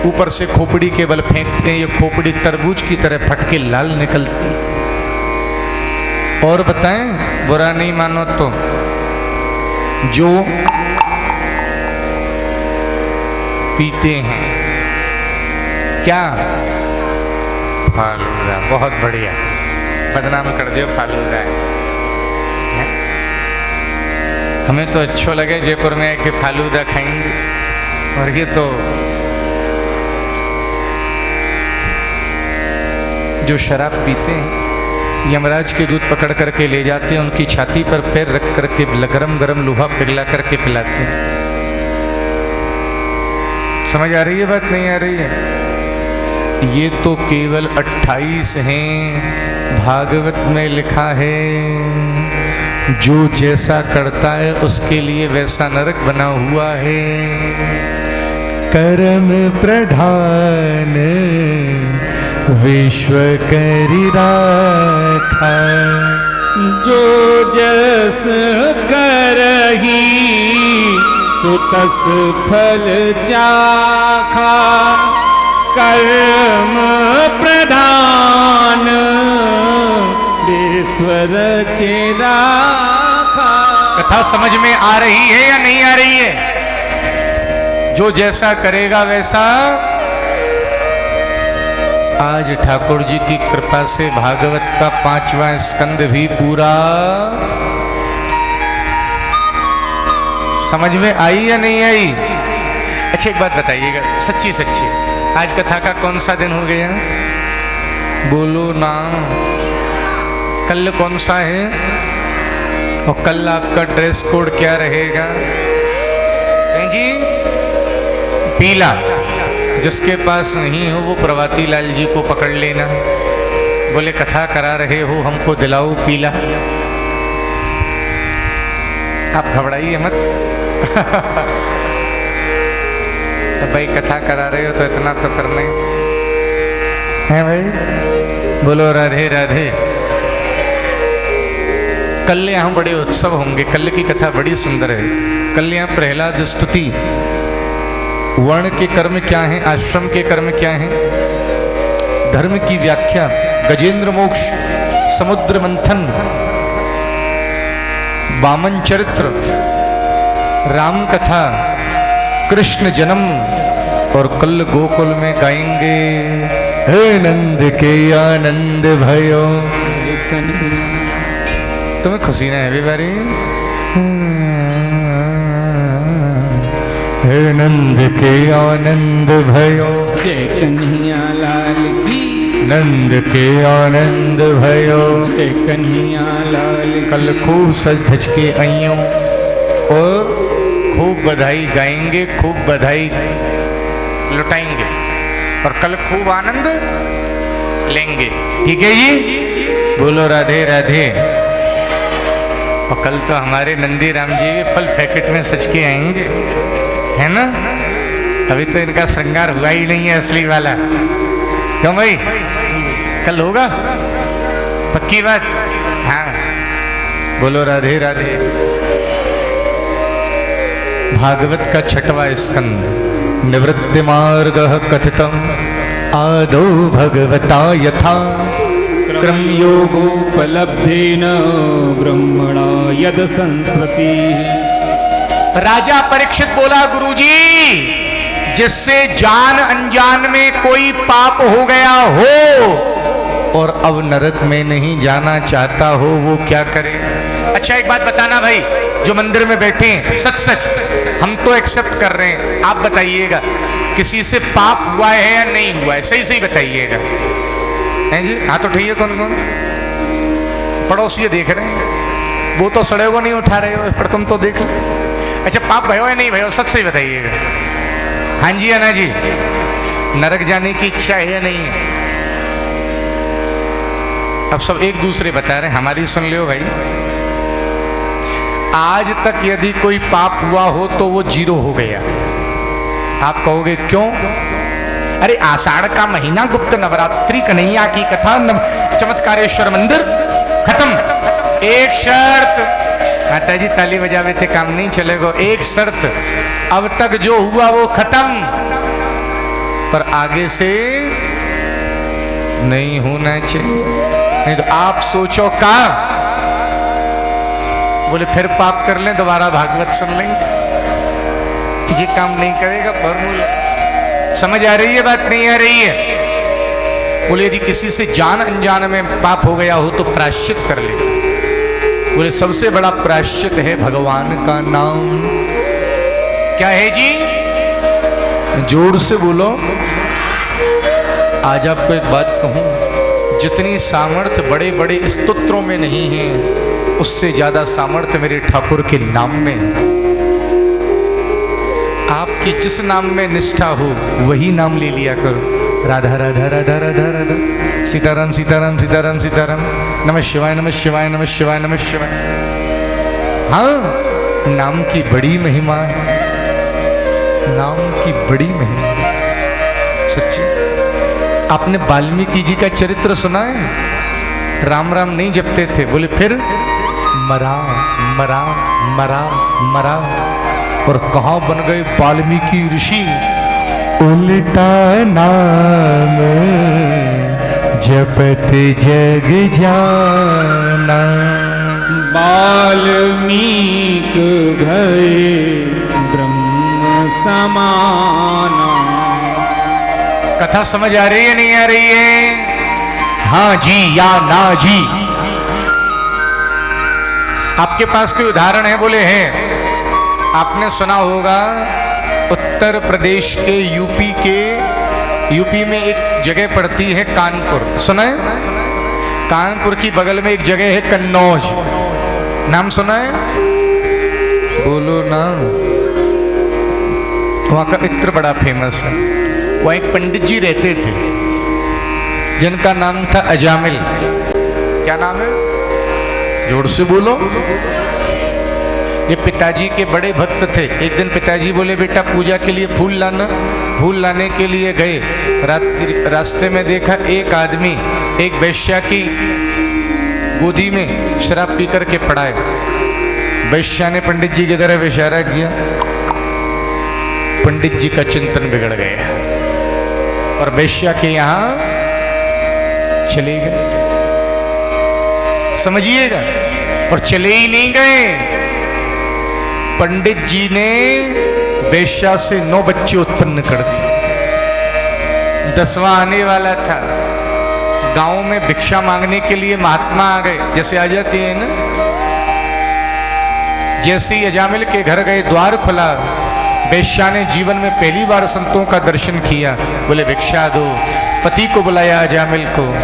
ऊपर से खोपड़ी के बल फेंकते हैं, ये खोपड़ी तरबूज की तरह फट के लाल निकलती। और बताएं, बुरा नहीं मानो तो, जो पीते हैं क्या, फालूदा, बहुत बढ़िया, बदनाम कर दियो फालूदा है। हमें तो अच्छा लगे जयपुर में आके फालूदा खाएंगे, और ये तो जो शराब पीते हैं, यमराज के दूध पकड़ करके ले जाते हैं, उनकी छाती पर पैर रख करके गरम गरम लोहा पिघला करके पिलाते हैं। समझ आ रही है बात, नहीं आ रही है? ये तो केवल 28 हैं। भागवत में लिखा है, जो जैसा करता है उसके लिए वैसा नरक बना हुआ है। कर्म प्रधान विश्व करि राखा, जो जस करही सुतस फल चाखा। कर्म प्रधान ईश्वर चिराखा। कथा समझ में आ रही है या नहीं आ रही है? जो जैसा करेगा वैसा। आज ठाकुर जी की कृपा से भागवत का 5वां स्कंद भी पूरा समझ में आई या नहीं आई? अच्छा एक बात बताइएगा, सच्ची सच्ची, आज कथा का कौन सा दिन हो गया? बोलो ना। कल कौन सा है? और कल आपका ड्रेस कोड क्या रहेगा? जी पीला। जिसके पास नहीं हो वो प्रभाती लाल जी को पकड़ लेना, बोले कथा करा रहे हो हमको दिलाओ पीला। आप घबराइए मत। तो भाई कथा करा रहे हो तो इतना तो करना ही है भाई। बोलो राधे राधे। कल यहाँ बड़े उत्सव होंगे। कल की कथा बड़ी सुंदर है। कल यहाँ प्रहलाद स्तुति, वर्ण के कर्म क्या हैं, आश्रम के कर्म क्या हैं, धर्म की व्याख्या, गजेंद्र मोक्ष, समुद्र मंथन, वामन चरित्र, राम कथा, कृष्ण जन्म, और कल गोकुल में गाएंगे हे नंद के आनंद भयो। तुम्हें खुशी ना है अभी बारी? हे नंद के आनंद भयो, जय कन्हैया लाल की। नंद के आनंद भयो। जय कन्हैया लाल की। कल खूब सज धज के आइयों और खूब बधाई गाएंगे, खूब बधाई लुटाएंगे, और कल खूब आनंद लेंगे। ठीक है जी? बोलो राधे राधे। और कल तो हमारे नंदी राम जी भी फल पैकेट में सच के आएंगे, है ना? अभी तो इनका श्रृंगार हुआ ही नहीं है असली वाला। क्यों भाई? कल होगा? पक्की बात? हाँ। बोलो राधे राधे। भागवत का 6वां स्कंद, निवृत्ति मार्ग कथितम आदौ भगवता यथा क्रम योगोपलब्धेन ब्रह्मणा यद संस्कृति। राजा परीक्षित बोला, गुरुजी, जिससे जान अनजान में कोई पाप हो गया हो और अब नरक में नहीं जाना चाहता हो, वो क्या करे? अच्छा एक बात बताना भाई, जो मंदिर में बैठे हैं, सच सच हम तो एक्सेप्ट कर रहे हैं, आप बताइएगा किसी से पाप हुआ है या नहीं हुआ है? सही सही बताइएगा। हैं जी? हाँ तो ठीक है। कौन कौन? पड़ोसी देख रहे हैं, वो तो सड़े को नहीं उठा रहे हो, पर तुम तो देख लो। अच्छा पाप भयो या नहीं भयो? सच सही बताइएगा। हाँ जी या ना जी? नरक जाने की इच्छा है या नहीं है? अब सब एक दूसरे बता रहे हैं, हमारी सुन लो भाई। आज तक यदि कोई पाप हुआ हो तो वो 0 हो गया। आप कहोगे क्यों? अरे आषाढ़ का महीना, गुप्त नवरात्रि, कन्हैया की कथा, चमत्कारेश्वर मंदिर, खत्म। एक शर्त, माता जी ताली बजावे थे काम नहीं चलेगा। एक शर्त, अब तक जो हुआ वो खत्म, पर आगे से नहीं होना चाहिए। नहीं तो आप सोचो का बोले फिर पाप कर लें, दोबारा भागवत सुन लेंगे। ये काम नहीं करेगा फॉर्मूला। समझ आ रही है बात, नहीं आ रही है? बोले यदि किसी से जान अनजान में पाप हो गया हो तो प्रायश्चित कर ले। बोले सबसे बड़ा प्रायश्चित है भगवान का नाम। क्या है जी? जोर से बोलो। आज आपको एक बात कहूं, जितनी सामर्थ्य बड़े बड़े स्तोत्रों में नहीं है, उससे ज्यादा सामर्थ्य मेरे ठाकुर के नाम में है। आपकी जिस नाम में निष्ठा हो वही नाम ले लिया करो। राधा राधा राधा राधा राधा, सीताराम सीताराम सीताराम सीताराम, नमः शिवाय नमः शिवाय नमः शिवाय नमः शिवाय। हाँ, नाम की बड़ी महिमा है, नाम की बड़ी महिमा सच्ची। आपने वाल्मीकि जी का चरित्र सुना है? राम राम नहीं जपते थे, बोले फिर मरा मरा मरा मरा, और कहाँ बन गए वाल्मीकि ऋषि? उल्टा नाम जपत जग जाना, वाल्मीक भये ब्रह्म समाना। कथा समझ आ रही है नहीं आ रही है? हाँ जी या ना जी? आपके पास कोई उदाहरण है? बोले है। आपने सुना होगा उत्तर प्रदेश के यूपी में एक जगह पड़ती है कानपुर, सुना है? कानपुर की बगल में एक जगह है कन्नौज, नाम सुना है? बोलो ना। वहां का इत्र बड़ा फेमस है। वहां एक पंडित जी रहते थे जिनका नाम था अजामिल। क्या नाम है? जोर से बोलो। ये पिताजी के बड़े भक्त थे। एक दिन पिताजी बोले बेटा पूजा के लिए फूल लाना। फूल लाने के लिए गए, रास्ते में देखा एक आदमी एक वेश्या की गोदी में शराब पी करके पड़ा है। वेश्या ने पंडित जी की तरफ इशारा किया, पंडित जी का चिंतन बिगड़ गया और वेश्या के यहां चले गए। समझिएगा, और चले ही नहीं गए, पंडित जी ने वेश्या से 9 बच्चे उत्पन्न कर दिए। 10वां आने वाला था। गांव में भिक्षा मांगने के लिए महात्मा आ गए, जैसे आ जाती है ना। जैसे ही अजामिल के घर गए, द्वार खुला, वेश्या ने जीवन में पहली बार संतों का दर्शन किया। बोले भिक्षा दो। पति को बुलाया अजामिल को।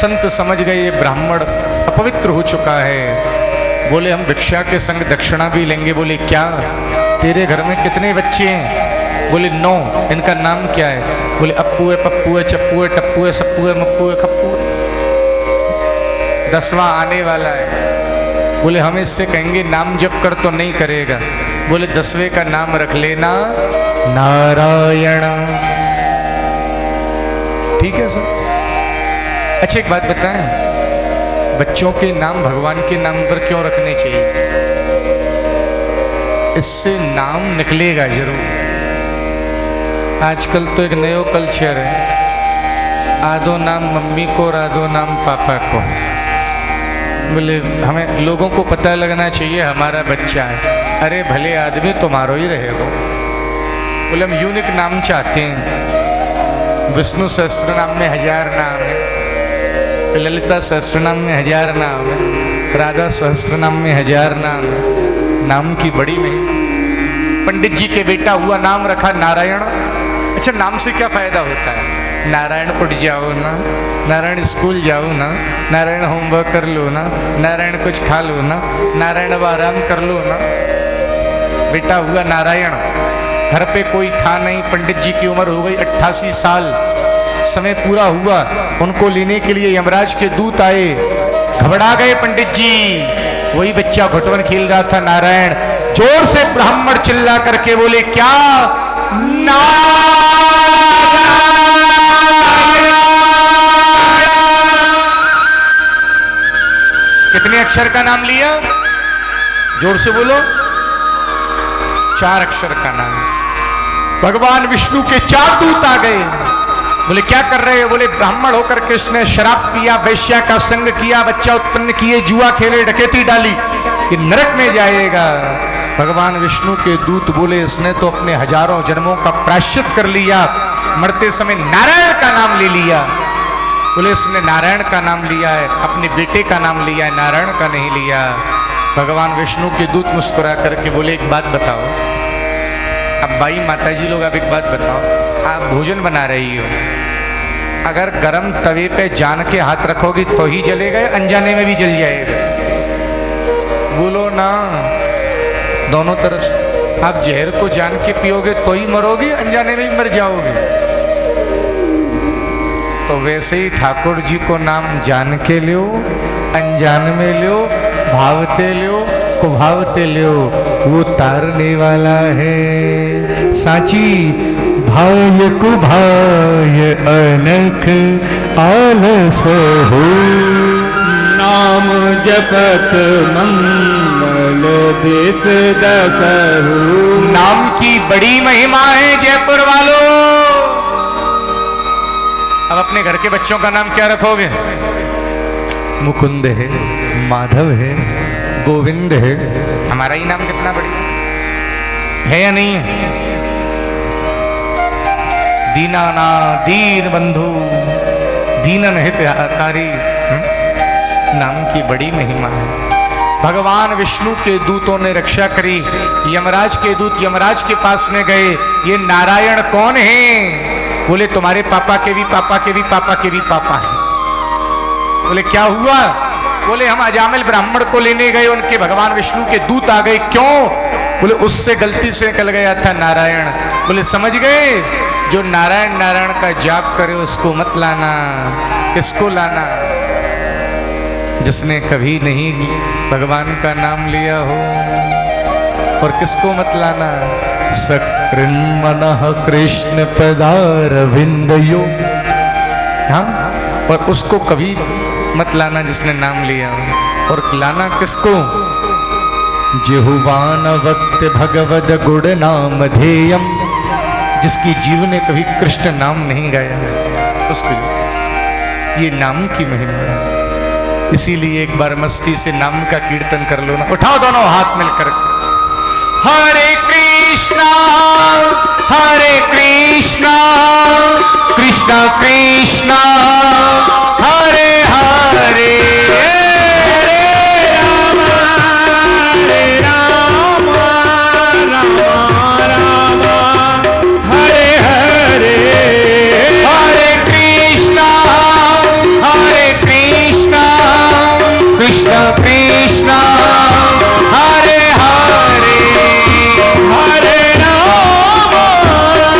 संत समझ गए ये ब्राह्मण अपवित्र हो चुका है। बोले हम भिक्षा के संग दक्षिणा भी लेंगे। बोले क्या? तेरे घर में कितने बच्चे हैं? बोले 9। इनका नाम क्या है? बोले अप्पू है, पप्पू है, चप्पू है, टप्पू है, सप्पू है, मप्पू है, खप्पू है। 10वां आने वाला है। बोले हम इससे कहेंगे नाम जप कर, तो नहीं करेगा। बोले 10वें का नाम रख लेना नारायण। ठीक है सर। अच्छा एक बात बताएं, बच्चों के नाम भगवान के नाम पर क्यों रखने चाहिए? इससे नाम निकलेगा जरूर। आजकल तो एक नया कल्चर है, आधो नाम मम्मी को और आधो नाम पापा को। बोले हमें लोगों को पता लगना चाहिए हमारा बच्चा है। अरे भले आदमी तुम्हारो ही रहेगा। बोले हम यूनिक नाम चाहते हैं। विष्णु सहस्त्र नाम में 1000 नाम है, ललिता सहस्त्र नाम में 1000 नाम है, राधा सहस्त्र नाम में 1000 नाम है। नाम की बड़ी महिमा। पंडित जी के बेटा हुआ, नाम रखा नारायण। अच्छा नाम से क्या फायदा होता है? नारायण उठ जाओ ना, नारायण स्कूल जाओ ना, नारायण होमवर्क कर लो ना, नारायण कुछ खा लो ना, नारायण अब आराम कर लो ना। बेटा हुआ नारायण। घर पे कोई था नहीं। पंडित जी की उम्र हो गई 88 साल। समय पूरा हुआ, उनको लेने के लिए यमराज के दूत आए। घबरा गए पंडित जी। वही बच्चा घुटवन खेल रहा था नारायण। जोर से ब्राह्मण चिल्ला करके बोले क्या? कितने अक्षर का नाम लिया? जोर से बोलो। 4 अक्षर का नाम। भगवान विष्णु के 4 दूत आ गए। बोले क्या कर रहे हो? बोले ब्राह्मण होकर कृष्ण ने शराब पिया, वैश्या का संग किया, बच्चा उत्पन्न किए, जुआ खेले, डकैती डाली, कि नरक में जाएगा। भगवान विष्णु के दूत बोले इसने तो अपने हजारों जन्मों का प्रायश्चित कर लिया, मरते समय नारायण का नाम ले लिया। बोले इसने नारायण का नाम लिया है, अपने बेटे का नाम लिया है, नारायण का नहीं लिया। भगवान विष्णु के दूत मुस्कुरा करके बोले एक बात बताओ। अब भाई माता जी लोग, आप एक बात बताओ, आप भोजन बना रही हो, अगर गरम तवे पे जान के हाथ रखोगी तो ही जलेगा, अनजाने में भी जल जाएगा? बोलो ना, दोनों तरफ से। आप जहर को जान के पियोगे तो ही मरोगे, अनजाने में ही मर जाओगे। तो वैसे ही ठाकुर जी को नाम जान के लो, अनजान में लो, भावते लो, कुभावते लो, वो तारने वाला है। साची भाय कुभाय अनख आलस हो, नाम जपत मंगल देश दसहु। नाम की बड़ी महिमा है जयपुर वालों। अब अपने घर के बच्चों का नाम क्या रखोगे? मुकुंद है, माधव है, गोविंद है। हमारा ही नाम कितना बढ़िया है या नहीं है? दीनाना दीन बंधु, दीनन हितकारी, नाम की बड़ी महिमा है। भगवान विष्णु के दूतों ने रक्षा करी। यमराज के दूत यमराज के पास में गए, ये नारायण कौन है? बोले तुम्हारे पापा के भी पापा के भी पापा के भी पापा है। बोले क्या हुआ? बोले हम अजामिल ब्राह्मण को लेने गए, उनके भगवान विष्णु के दूत आ गए। क्यों? बोले उससे गलती से निकल गया था नारायण। बोले समझ गए, जो नारायण नारायण का जाप करे उसको मत लाना। किसको लाना? जिसने कभी नहीं भगवान का नाम लिया हो। और किसको मत लाना? सकृन मनः कृष्ण पदारविंदयो। हाँ, और उसको कभी मत लाना जिसने नाम लिया हो। और लाना किसको? जिहुवान वक्त भगवद गुण नाम ध्येयम, जिसकी जीव ने कभी कृष्ण नाम नहीं गाया है उसको। ये नाम की महिमा है। इसीलिए एक बार मस्ती से नाम का कीर्तन कर लो ना। उठाओ दोनों हाथ मिलकर, हरे कृष्णा कृष्णा कृष्णा हरे हरे, कृष्णा हरे हरे,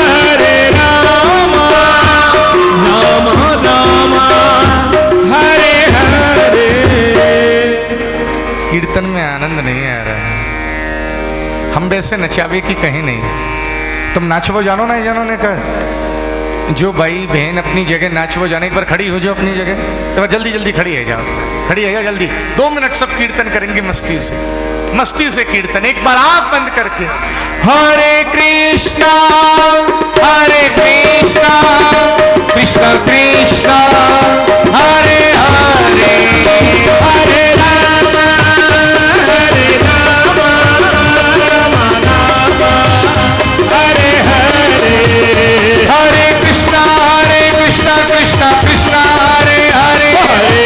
हरे राम राम राम हरे हरे। कीर्तन में आनंद नहीं आ रहा है। हम वैसे नचावे की कहीं नहीं। तुम नाचवो जानो ना, जानो ने कहा जो भाई बहन अपनी जगह नाचवो जाने, एक बार खड़ी हो जाओ अपनी जगह, एक बार जल्दी जल्दी खड़ी है जाओ, खड़ी है जाओ जल्दी। 2 मिनट सब कीर्तन करेंगे मस्ती से कीर्तन। एक बार आंख बंद करके, हरे कृष्णा कृष्णा कृष्णा हरे हरे, हरे राम हरे हरे, हरे कृष्णा कृष्णा कृष्णा हरे हरे, हरे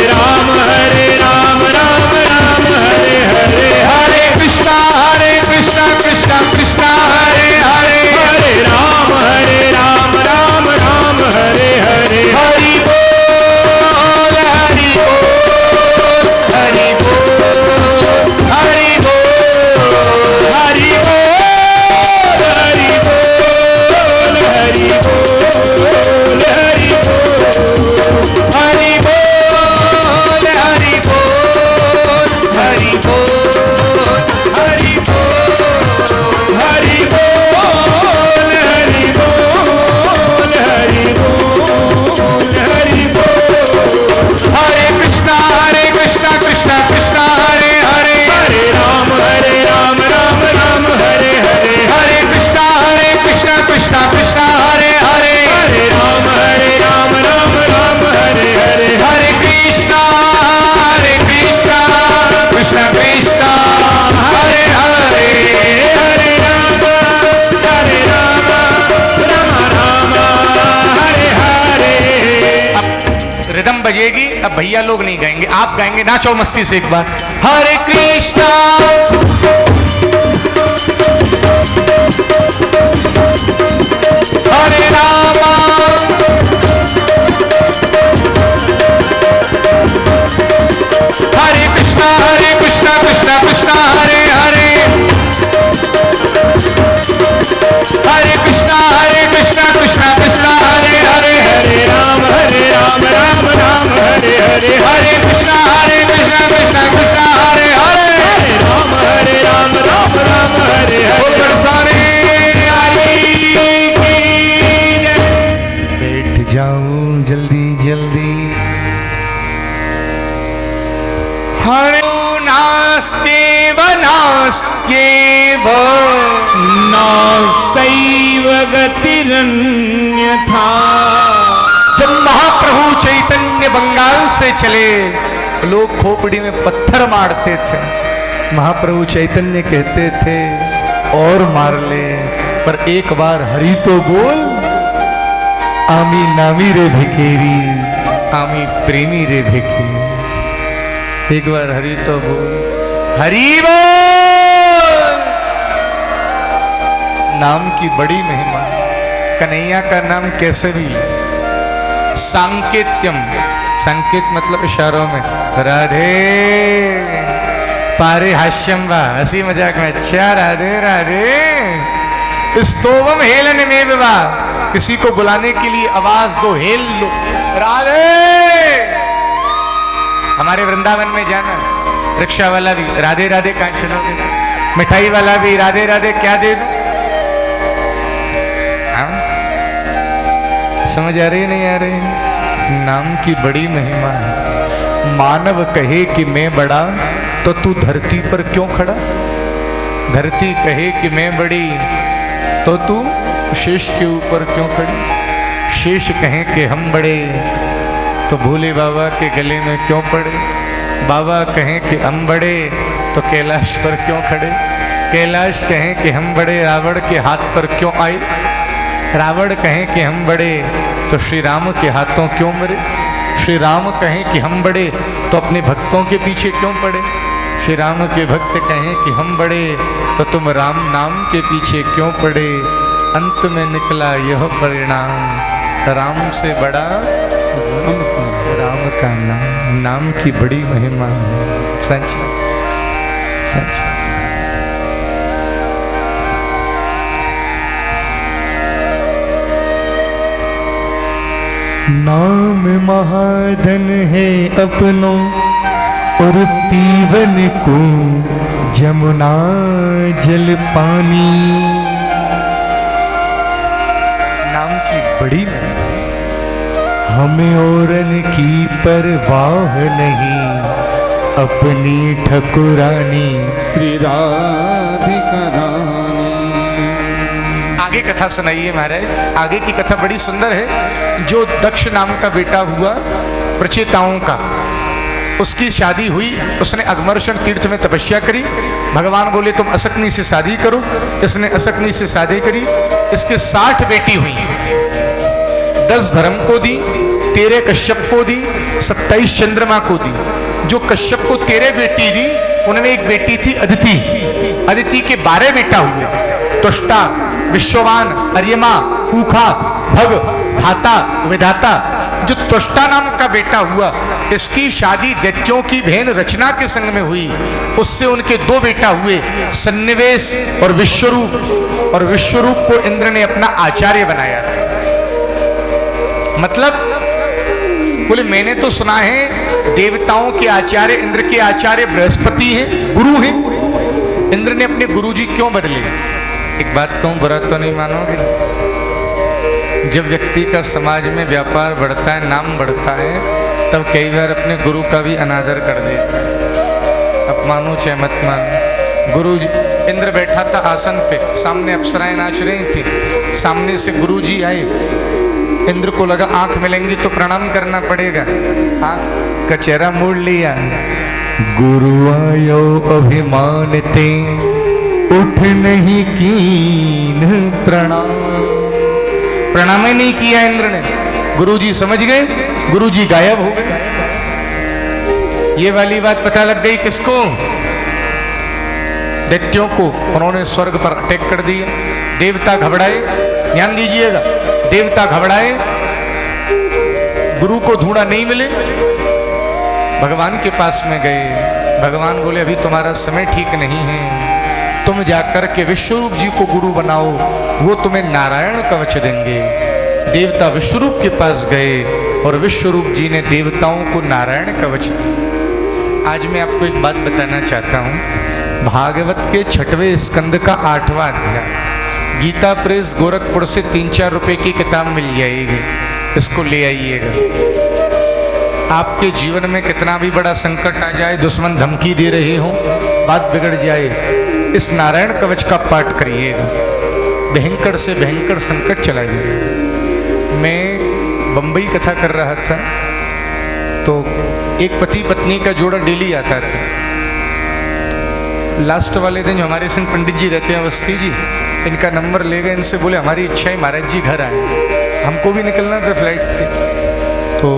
राम राम राम हरे हरे, हरे कृष्णा कृष्णा कृष्णा हरे हरे, हरे राम राम राम हरे हरे, हरि बोल हरि बोल हरि भैया लोग नहीं गाएंगे, आप गाएंगे। नाचो मस्ती से एक बार। हरे कृष्णा हरे रामा हरे कृष्णा कृष्णा कृष्णा हरे हरे, हरे कृष्णा कृष्णा कृष्णा हरे हरे, हरे राम राम राम हरे हरे, हरे कृष्णा कृष्णा कृष्णा हरे हरे, हरे राम राम राम हरे हरे। सारे बैठ जाऊं जल्दी जल्दी। हरे नास्त्येव नास्त्येव नास्तैव गतिरन्यथा। जब महाप्रभु चैतन्य बंगाल से चले, लोग खोपड़ी में पत्थर मारते थे, महाप्रभु चैतन्य कहते थे और मार ले, पर एक बार हरि तो बोल। आमी नामी रे भिखेरी, आमी प्रेमी रे भिखेरी। एक बार हरि तो बोल, हरि बोल। नाम की बड़ी महिमा। कन्हैया का नाम कैसे भी सांकेत्यम, संकेत मतलब इशारों में। राधे पारे हास्यम वा, हंसी मजाक में। अच्छा राधे राधे। स्तोवम हेलन में विवा, किसी को बुलाने के लिए आवाज दो, हेल लो, राधे। हमारे वृंदावन में जाना, रिक्शा वाला भी राधे राधे कहाँ सुनोगे, मिठाई वाला भी राधे राधे क्या दे दो। हाँ? समझ आ रही नहीं आ रही? नाम की बड़ी महिमा है। मानव कहे कि मैं बड़ा, तो तू धरती पर क्यों खड़ा? धरती कहे कि मैं बड़ी, तो तू शेष के ऊपर क्यों खड़ी? शेष कहें कि हम बड़े, तो भोले बाबा के गले में क्यों पड़े? बाबा कहें कि हम बड़े, तो कैलाश पर क्यों खड़े? कैलाश कहें कि हम बड़े, रावण के हाथ पर क्यों आए? रावण कहें कि हम बड़े, तो श्री राम के हाथों क्यों मरे? श्री राम कहें कि हम बड़े, तो अपने भक्तों के पीछे क्यों पड़े? श्री राम के भक्त कहें कि हम बड़े, तो तुम राम नाम के पीछे क्यों पड़े? अंत में निकला यह परिणाम, राम से बड़ा राम का नाम। नाम की बड़ी महिमा है। सच सच। नाम महाधन है अपनों, और पीवन को जमुना जल पानी। नाम की बड़ी महिमा। हमें औरन की परवाह नहीं, अपनी ठकुरानी श्री राधिका रानी। आगे कथा सुनाइए महाराज। आगे की कथा बड़ी सुंदर है। जो दक्ष नाम का बेटा हुआ प्रचेताओं का, उसकी शादी हुई, उसने अगमर्षण तीर्थ में तपस्या करी। भगवान बोले तुम असकनी से शादी करो, इसने असकनी से शादी करी। इसके 60 बेटी हुई, 10 धर्म को दी, 13 कश्यप को दी, 27 चंद्रमा को दी। जो कश्यप को 13 बेटी दी, उनमें एक बेटी थी अदिति। अदिति के 12 बेटा हुए, तुष्टा, विश्ववान, अर्यमा, पूखा, भग, धाता, विधाता। जो तुष्टा नाम का बेटा हुआ, इसकी शादी दैत्यों की बहन रचना के संग में हुई। उससे उनके 2 बेटा हुए, सन्निवेश और विश्वरूप। और विश्वरूप को इंद्र ने अपना आचार्य बनाया था। मतलब बोले मैंने तो सुना है देवताओं के आचार्य, इंद्र के आचार्य बृहस्पति हैं, गुरु हैं। इंद्र ने अपने गुरुजी क्यों बदले? एक बात कहूं, बुरा तो नहीं मानोगे? जब व्यक्ति का समाज में व्यापार बढ़ता है, नाम बढ़ता है, तब कई बार अपने गुरु का भी अनादर कर देता है। अब मानो चाहे मत मानो, गुरु जी, इंद्र बैठा था आसन पे, सामने अप्सराएं नाच रही थी, सामने से गुरु जी आए। इंद्र को लगा आंख मिलेंगी तो प्रणाम करना पड़ेगा, आंख का चेहरा मोड़ लिया। गुरु आयो अभिमान ते, उठ नहीं कीन प्रणाम। प्रणाम ही नहीं किया इंद्र ने। गुरुजी समझ गए, गुरुजी गायब हो गए। ये वाली बात पता लग गई किसको? दैत्यों को। उन्होंने स्वर्ग पर अटैक कर दिया। देवता घबराए, ध्यान दीजिएगा, देवता घबराए, गुरु को ढूंढा नहीं मिले, भगवान के पास में गए। भगवान बोले अभी तुम्हारा समय ठीक नहीं है, तुम जाकर के विश्वरूप जी को गुरु बनाओ, वो तुम्हें नारायण कवच देंगे। देवता विश्वरूप के पास गए और विश्वरूप जी ने देवताओं को नारायण कवच दिया। आज मैं आपको एक बात बताना चाहता हूँ, भागवत के 6वें स्कंद का 8वां अध्याय, गीता प्रेस गोरखपुर से 3-4 रुपए की किताब मिल जाएगी, इसको ले आइएगा। आपके जीवन में कितना भी बड़ा संकट आ जाए, दुश्मन धमकी दे रहे हो, बात बिगड़ जाए, इस नारायण कवच का पाठ करिएगा, भयंकर से भयंकर संकट चला जाए। मैं बंबई कथा कर रहा था तो एक पति पत्नी का जोड़ा डेली आता था। लास्ट वाले दिन जो हमारे संग पंडित जी रहते हैं अवस्थी जी, इनका नंबर ले गए, इनसे बोले हमारी इच्छा है महाराज जी घर आए, हमको भी निकलना था, फ्लाइट थी। तो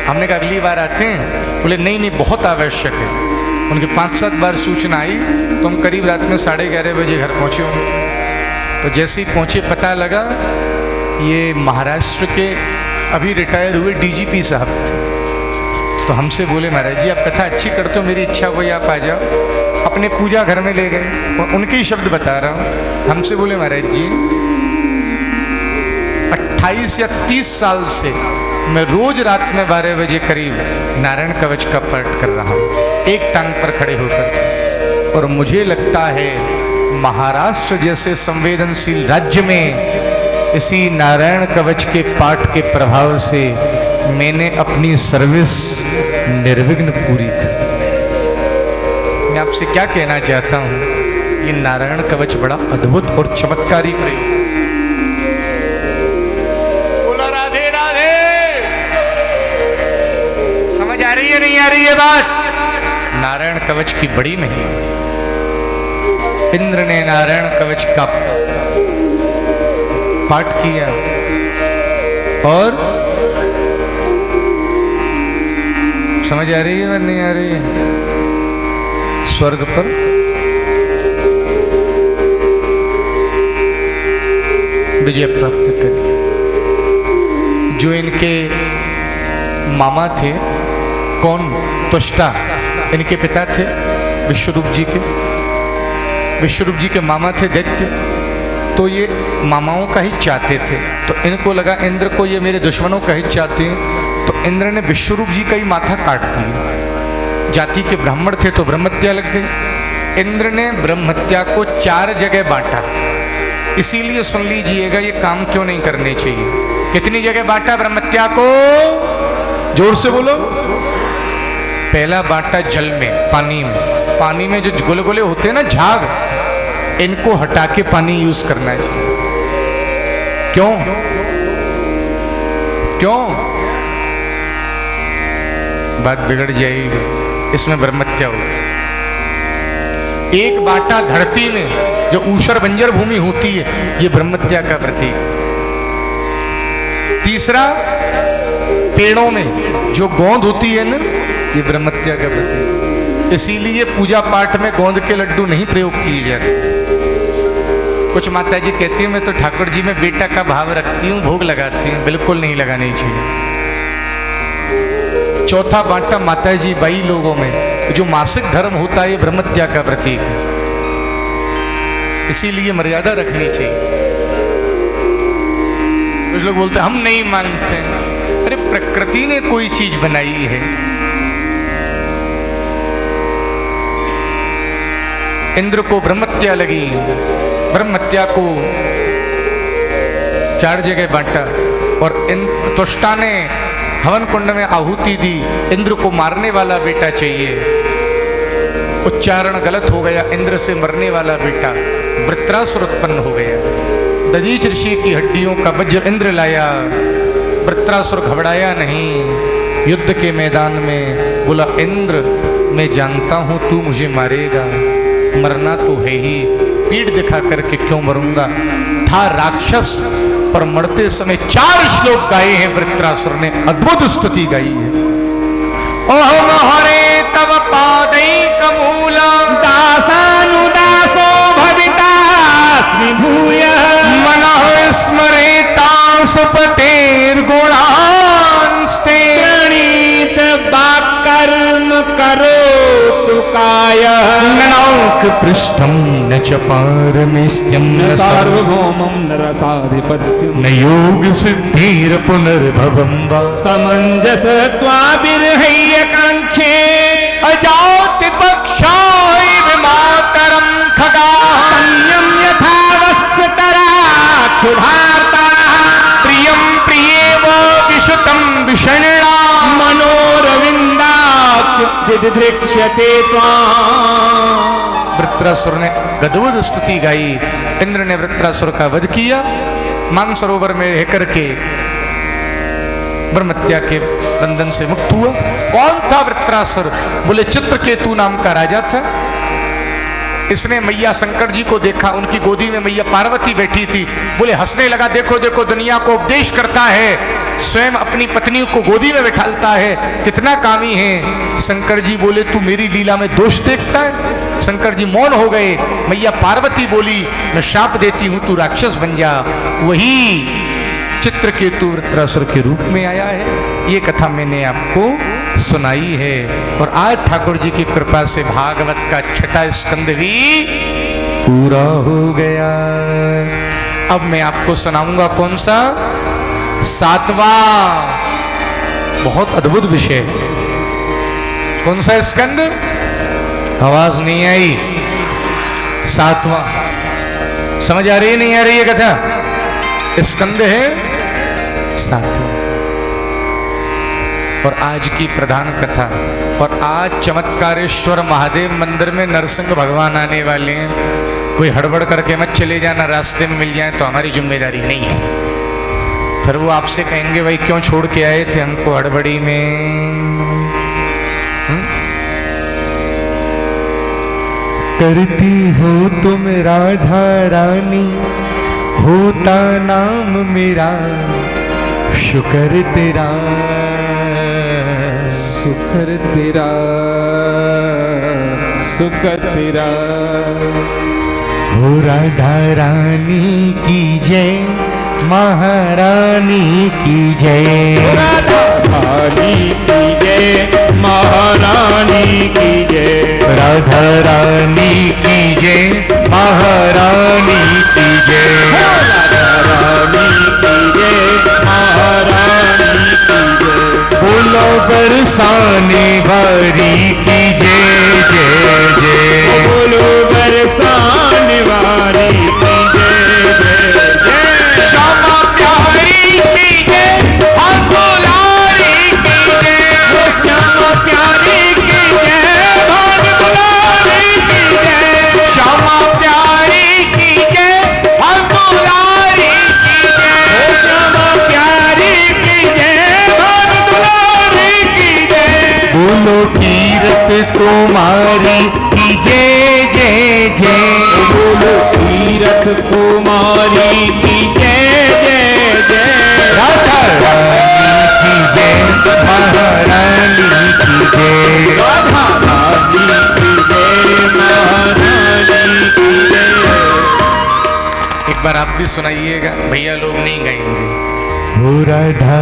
हमने कहा अगली बार आते हैं, बोले नहीं नहीं बहुत आवश्यक है। उनके 5-7 बार सूचना आई तो हम करीब रात में 11:30 बजे घर पहुँचे होंगे। तो जैसे ही पहुँचे पता लगा ये महाराष्ट्र के अभी रिटायर हुए डीजीपी साहब थे। तो हमसे बोले महाराज जी आप कथा अच्छी करते हो, मेरी इच्छा हुई आप आ जाओ। अपने पूजा घर में ले गए, और उनके ही शब्द बता रहा हूँ। हमसे बोले महाराज जी 28 या 30 साल से मैं रोज रात में 12 बजे करीब नारायण कवच का पाठ कर रहा हूँ, एक टांग पर खड़े होकर, और मुझे लगता है महाराष्ट्र जैसे संवेदनशील राज्य में इसी नारायण कवच के पाठ के प्रभाव से मैंने अपनी सर्विस निर्विघ्न पूरी कर। मैं आपसे क्या कहना चाहता हूँ, ये नारायण कवच बड़ा अद्भुत और चमत्कारी प्रयोग। बोलो राधे राधे। समझ आ रही है नहीं आ रही है बात? नारायण कवच की बड़ी महिमा। इंद्र ने नारायण कवच का पाठ किया और समझ आ रही है नहीं आ रही है? स्वर्ग पर विजय प्राप्त करी। जो इनके मामा थे, कौन? त्वष्टा, इनके पिता थे विश्वरूप जी के। विश्वरूप जी के मामा थे दैत्य, तो ये मामाओं का ही चाहते थे। तो इनको लगा इंद्र को ये मेरे दुश्मनों का ही चाहते हैं, तो इंद्र ने विश्वरूप जी का ही माथा काट दिया। जाति के ब्राह्मण थे तो ब्रह्महत्या लग गई। इंद्र ने ब्रह्महत्या को 4 जगह बांटा। इसीलिए सुन लीजिएगा ये काम क्यों नहीं करने चाहिए। कितनी जगह बांटा ब्रह्महत्या को? जोर से बोलो। पहला बांटा जल में, पानी में। पानी में जो गुलगुले होते हैं ना, झाग, इनको हटा के पानी यूज करना चाहिए। क्यों? क्यों? बात बिगड़ जाएगी, इसमें ब्रह्महत्या होगी। एक बाटा धरती में जो ऊषर बंजर भूमि होती है, ये ब्रह्महत्या का प्रतीक। तीसरा, पेड़ों में जो गोंद होती है ना, ये ब्रह्महत्या का प्रतीक। इसीलिए पूजा पाठ में गोंद के लड्डू नहीं प्रयोग किए जाते। कुछ माता जी कहती हैं मैं तो ठाकुर जी में बेटा का भाव रखती हूँ, भोग लगाती हूँ। बिल्कुल नहीं लगानी चाहिए। चौथा बांटा माता जी बाई लोगों में जो मासिक धर्म होता है, ये ब्रह्महत्या का प्रतीक है। इसीलिए मर्यादा रखनी चाहिए। कुछ लोग बोलते हैं हम नहीं मानते। अरे प्रकृति ने कोई चीज बनाई है। इंद्र को ब्रह्महत्या लगी, ब्रह्महत्या को 4 जगह बांटा, और त्वष्टा ने हवन कुंड में आहुति दी। इंद्र को मारने वाला बेटा चाहिए, उच्चारण गलत हो गया, इंद्र से मरने वाला बेटा वृत्रासुर उत्पन्न हो गया। दधीच ऋषि की हड्डियों का वज्र इंद्र लाया। वृत्रासुर घबराया नहीं, युद्ध के मैदान में बोला इंद्र मैं जानता हूं तू मुझे मारेगा, मरना तो है ही, पीठ दिखा करके क्यों मरूंगा। था राक्षस पर मरते समय 4 श्लोक गाए हैं वृत्रासुर ने, अद्भुत स्तुति गाई है। ओहम हरे तव पादैकमूला दासानुदासो भवितास्मि भूयः मनः स्मरेता सुपतेर्गुणांस्ते प्रणीत वाक्कर्म करोतु कायः ननाक पृष्ठम न च पारमेष्ट्यम न सार्वभौमं न रसाधिपत्यं न योग सिद्धिर पुनर्भवं वा समञ्जसत्वाभिर्हय्यकाङ्क्षे अजाति पक्षाय मातरम खगा संयम यथा वत्सतराक्षुधार्ता प्रियम प्रियेव विशुतम विषणा मनोरविन्दाक्ष दिदृक्ष्यते त्वाम्। वृत्रासुर ने गदवद स्तुति गाई। इंद्र ने वृत्रासुर का वध किया, मानसरोवर में रह करके ब्रह्मत्या के बंधन से मुक्त हुआ। कौन था वृत्रासुर? बोले चित्रकेतु नाम का राजा था। इसने मैया शंकर जी को देखा, उनकी गोदी में मैया पार्वती बैठी थी। बोले हंसने लगा, देखो देखो दुनिया को उपदेश करता है, स्वयं अपनी पत्नी को गोदी में बैठालता है, कितना कामी है। शंकर जी बोले तू मेरी लीला में दोष देखता है? शंकर जी मौन हो गए। मैया पार्वती बोली मैं शाप देती हूं, तू राक्षस बन जा। वही चित्रकेतु वृत्रासुर के रूप में आया है। ये कथा मैंने आपको सुनाई है। और आज ठाकुर जी की कृपा से भागवत का छठा स्कंद भी पूरा हो गया। अब मैं आपको सुनाऊंगा कौन सा? सातवां। बहुत अद्भुत विषय। कौन सा स्कंद? आवाज नहीं आई। सातवां। समझ आ रही है नहीं आ रही है कथा? स्कंद है सातवां। और आज की प्रधान कथा। और आज चमत्कारेश्वर महादेव मंदिर में नरसिंह भगवान आने वाले हैं। कोई हड़बड़ करके मत चले जाना, रास्ते में मिल जाए तो हमारी जिम्मेदारी नहीं है। फिर वो आपसे कहेंगे भाई क्यों छोड़ के आए थे हमको हड़बड़ी में। करती हो तुम राधा रानी, होता नाम मेरा शुक्र तेरा। शुक्र तेरा शुक्र तेरा। हो राधा रानी की जय, महारानी की जय। राधा रानी की जय, महारानी की जय। राधा रानी की जय, महारानी की जय। राधा रानी की जय, महारानी की जय। बोलो बरसाने वाली की जय जय जय। बोलो बरसाने वाली की जय जय जय। श्यामा प्यारी की जय, भागुलारी की जय। श्यामा प्यारी की जय, भागुलारी की जय। श्यामा प्यारी की जय, भागुलारी की जय। श्यामा प्यारी की जय, भागुलारी की जय। बोलो कीरत तुम्हारी की जय जय जय। बोलो तीरथ कुमारी की जय जय जय। राधा रानी की जय, महारानी की जय। राधा रानी की जय, महारानी की जय। एक बार आप भी सुनाइएगा, भैया लोग नहीं गाएंगे। हो राधा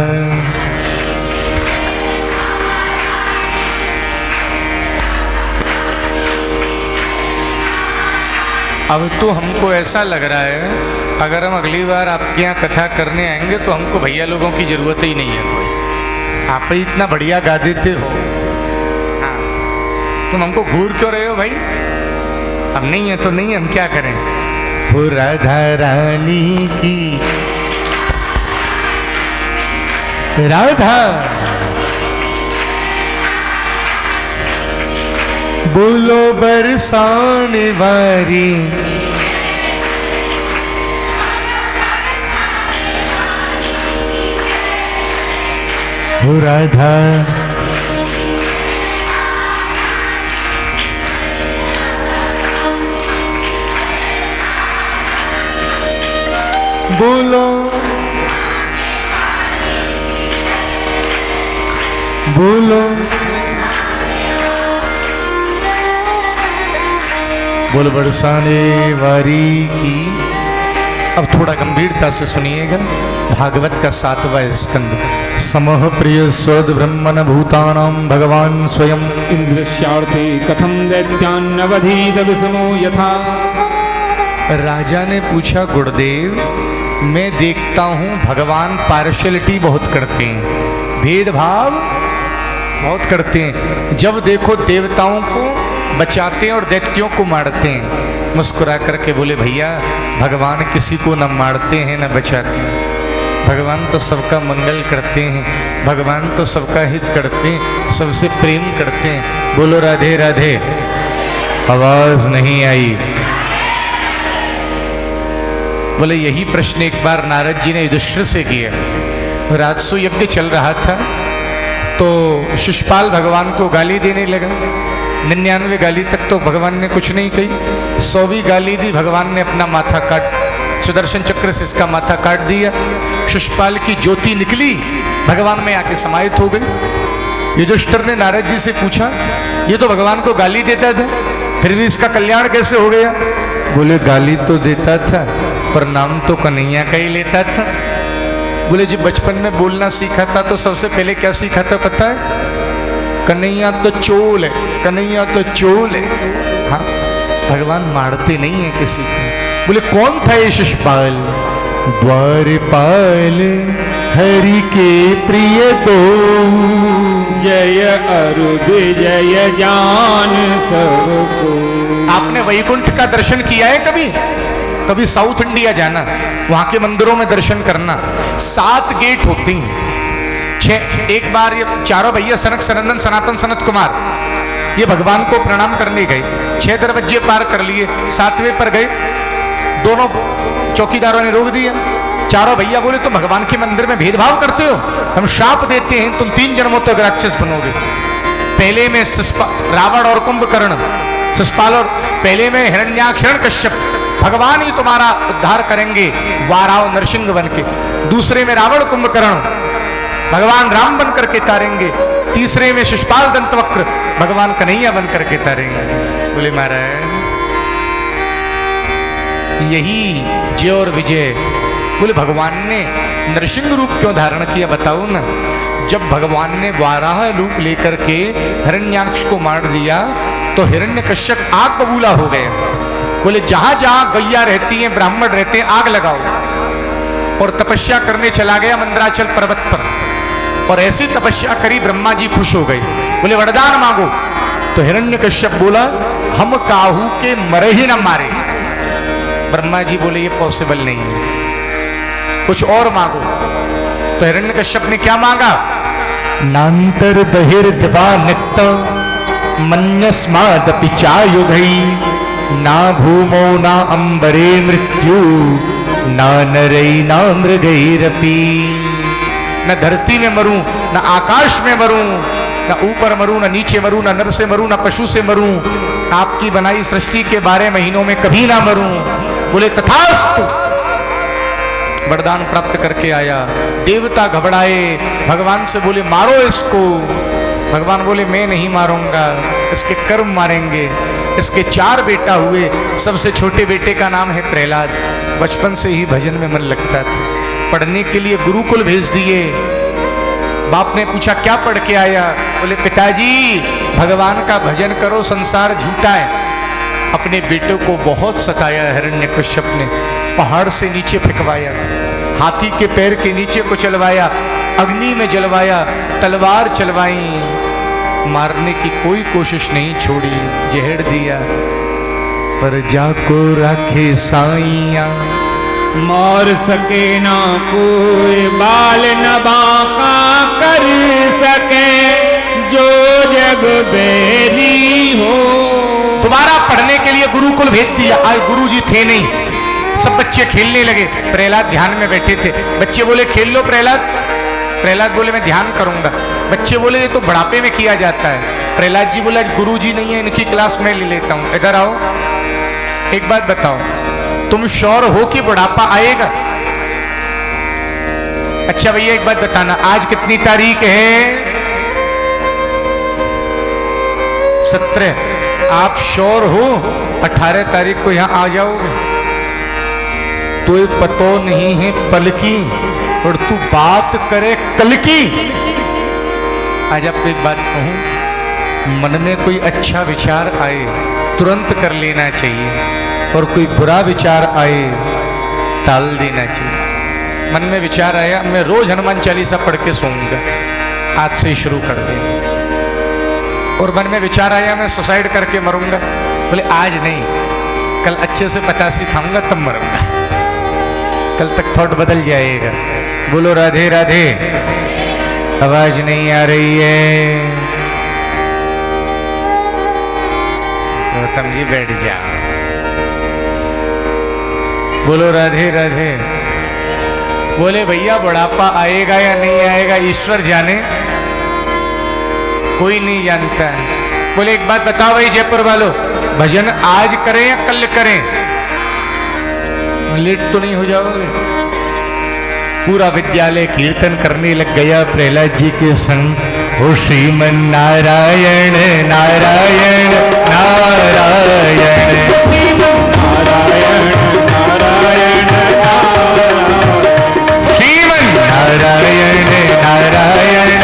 अब तो हमको ऐसा लग रहा है अगर हम अगली बार आपके यहाँ कथा करने आएंगे तो हमको भैया लोगों की जरूरत ही नहीं है कोई। आप ही इतना बढ़िया गा देते हो। हाँ, तुम हमको घूर क्यों रहे हो भाई? अब नहीं है तो नहीं है, हम क्या करें? हो राधा रानी की राधा बोलो बरसाने वारी। हो राधा बोलो बोलो बोल बरसाने वारी की। अब थोड़ा गंभीरता से सुनिएगा। भागवत का 7वां स्कंद। समः प्रिय स्वर्द ब्रह्मण भूतानां भगवान स्वयं इंद्रस्यार्थे कथम दैत्यान्नवधीत विषमो यथा। राजा ने पूछा, गुरुदेव मैं देखता हूं भगवान पार्शियलिटी बहुत करते हैं, भेदभाव बहुत करते हैं। जब देखो देवताओं को बचाते हैं और दैत्यों को मारते हैं। मुस्कुरा करके बोले, भैया भगवान किसी को न मारते हैं न बचाते हैं, भगवान तो सबका मंगल करते हैं, भगवान तो सबका हित करते हैं, सबसे प्रेम करते हैं। बोलो राधे राधे। आवाज नहीं आई। बोले यही प्रश्न एक बार नारद जी ने युधिष्ठिर से किया। राजसु यज्ञ चल रहा था तो शिशुपाल भगवान को गाली देने लगा। 99 गाली तक तो भगवान ने कुछ नहीं कही, 100वीं गाली दी, भगवान ने अपना माथा काट, सुदर्शन चक्र से इसका माथा काट दिया। शिशुपाल की ज्योति निकली, भगवान में आके समाहित हो गई। युधिष्ठिर ने नारद जी से पूछा, ये तो भगवान को गाली देता था, फिर भी इसका कल्याण कैसे हो गया? बोले गाली तो देता था पर नाम तो कन्हैया का ही लेता था। बोले जी बचपन में बोलना सीखा था तो सबसे पहले क्या सीखा था पता है? कन्हैया तो चोल है, कन्हैया तो चोल है। हाँ, भगवान मारते नहीं है किसी को। बोले कौन था ये शिशुपाल? द्वारपाल हरि के प्रिय दो, जय अरु विजय जान सबको। आपने वैकुंठ का दर्शन किया है कभी? कभी साउथ इंडिया जाना, वहां के मंदिरों में दर्शन करना। 7 गेट होते हैं। एक बार ये चारों भैया सनक सनंदन सनातन सनत कुमार ये भगवान को प्रणाम करने गए। 6 दरवाजे पार कर लिए, 7वें पर गए, दोनों चौकीदारों ने रोक दिया। चारों भैया बोले तुम भगवान के मंदिर में भेदभाव करते हो, हम श्राप देते हैं, तुम 3 जन्मों तक राक्षस बनोगे। पहले में रावण और कुंभकर्ण, शिशुपाल, और पहले में हिरण्याक्ष कश्यप, भगवान ही तुम्हारा उद्धार करेंगे वाराव नरसिंह बन के। दूसरे में रावण कुंभकर्ण, भगवान राम बन करके तारेंगे। तीसरे में शिशुपाल दंतवक्र, भगवान कन्हैया बन करके तारेंगे। बोले महाराज यही जय और विजय। बोले भगवान ने नरसिंह रूप क्यों धारण किया बताओ ना। जब भगवान ने वाराह रूप लेकर के हिरण्याक्ष को मार दिया तो हिरण्यकश्यप आग बबूला हो गए। बोले जहां जहां गैया रहती हैं, ब्राह्मण रहते हैं, आग लगाओ। और तपस्या करने चला गया मंदराचल पर्वत पर, और ऐसी तपस्या करी ब्रह्मा जी खुश हो गए। बोले वरदान मांगो। तो हिरण्यकश्यप बोला हम काहू के मरे ही न मारे। ब्रह्मा जी बोले ये पॉसिबल नहीं है, कुछ और मांगो। तो हिरण्यकश्यप ने क्या मांगा? नांतर बहिर्दिवा निक्त मन्यस्मादपि चायुधै, ना भूमो ना अंबरे मृत्यु, ना नरै ना मृगैरपि। न धरती में मरूं, न आकाश में मरूं, न ऊपर मरूं, न नीचे मरूं, न नर से मरूं, न पशु से मरूं, आपकी बनाई सृष्टि के 12 महीनों में कभी ना मरूं। बोले तथास्तु। वरदान प्राप्त करके आया। देवता घबराए, भगवान से बोले मारो इसको। भगवान बोले मैं नहीं मारूंगा, इसके कर्म मारेंगे। इसके 4 बेटा हुए, सबसे छोटे बेटे का नाम है प्रहलाद। बचपन से ही भजन में मन लगता था, पढ़ने के लिए गुरुकुल भेज दिए। बाप ने पूछा क्या पढ़ के आया? बोले पिताजी भगवान का भजन करो, संसार झूठा है। अपने बेटे को बहुत सताया हिरण्यकश्यप ने, पहाड़ से नीचे फेंकवाया, हाथी के पैर के नीचे को चलवाया, अग्नि में जलवाया, तलवार चलवाई, मारने की कोई कोशिश नहीं छोड़ी, जहर दिया। पर जाको राखे साइया, मार सके ना कोई बाल न बांका कर सके, जो जग बेरी हो। दोबारा पढ़ने के लिए गुरुकुल भेज दिया। आज गुरुजी थे नहीं, सब बच्चे खेलने लगे। प्रहलाद ध्यान में बैठे थे। बच्चे बोले खेल लो प्रहलाद। प्रहलाद बोले मैं ध्यान करूंगा। बच्चे बोले ये तो बुढ़ापे में किया जाता है। प्रहलाद जी बोला गुरुजी नहीं है, इनकी क्लास में ले लेता हूं। इधर आओ, एक बात बताओ, तुम श्योर हो कि बुढ़ापा आएगा? अच्छा भैया एक बात बताना, आज कितनी तारीख है? 17। आप श्योर हो 18 तारीख को यहाँ आ जाओगे? तो ये पतो नहीं है पल की और तू बात करे कल की। आज आपको एक बात कहूं, मन में कोई अच्छा विचार आए तुरंत कर लेना चाहिए, और कोई बुरा विचार आए टाल देना चाहिए। मन में विचार आया मैं रोज हनुमान चालीसा पढ़ के सोऊंगा, आज से शुरू कर दे। और मन में विचार आया मैं सुसाइड करके मरूंगा, बोले आज नहीं, कल अच्छे से 85 खाऊंगा तब मरूंगा, कल तक थॉट बदल जाएगा। बोलो राधे राधे। आवाज नहीं आ रही है? गौतम जी बैठ जाओ। बोलो राधे राधे। बोले भैया बुढ़ापा आएगा या नहीं आएगा ईश्वर जाने, कोई नहीं जानता है। बोले एक बात बताओ भाई जयपुर वालों, भजन आज करें या कल करें? लेट तो नहीं हो जाओगे? पूरा विद्यालय कीर्तन करने लग गया प्रहलाद जी के संग। हो श्रीमन नारायण नारायण नारायण, नारायण नारायण श्रीमन नारायण नारायण हो श्रीमन नारायण नारायण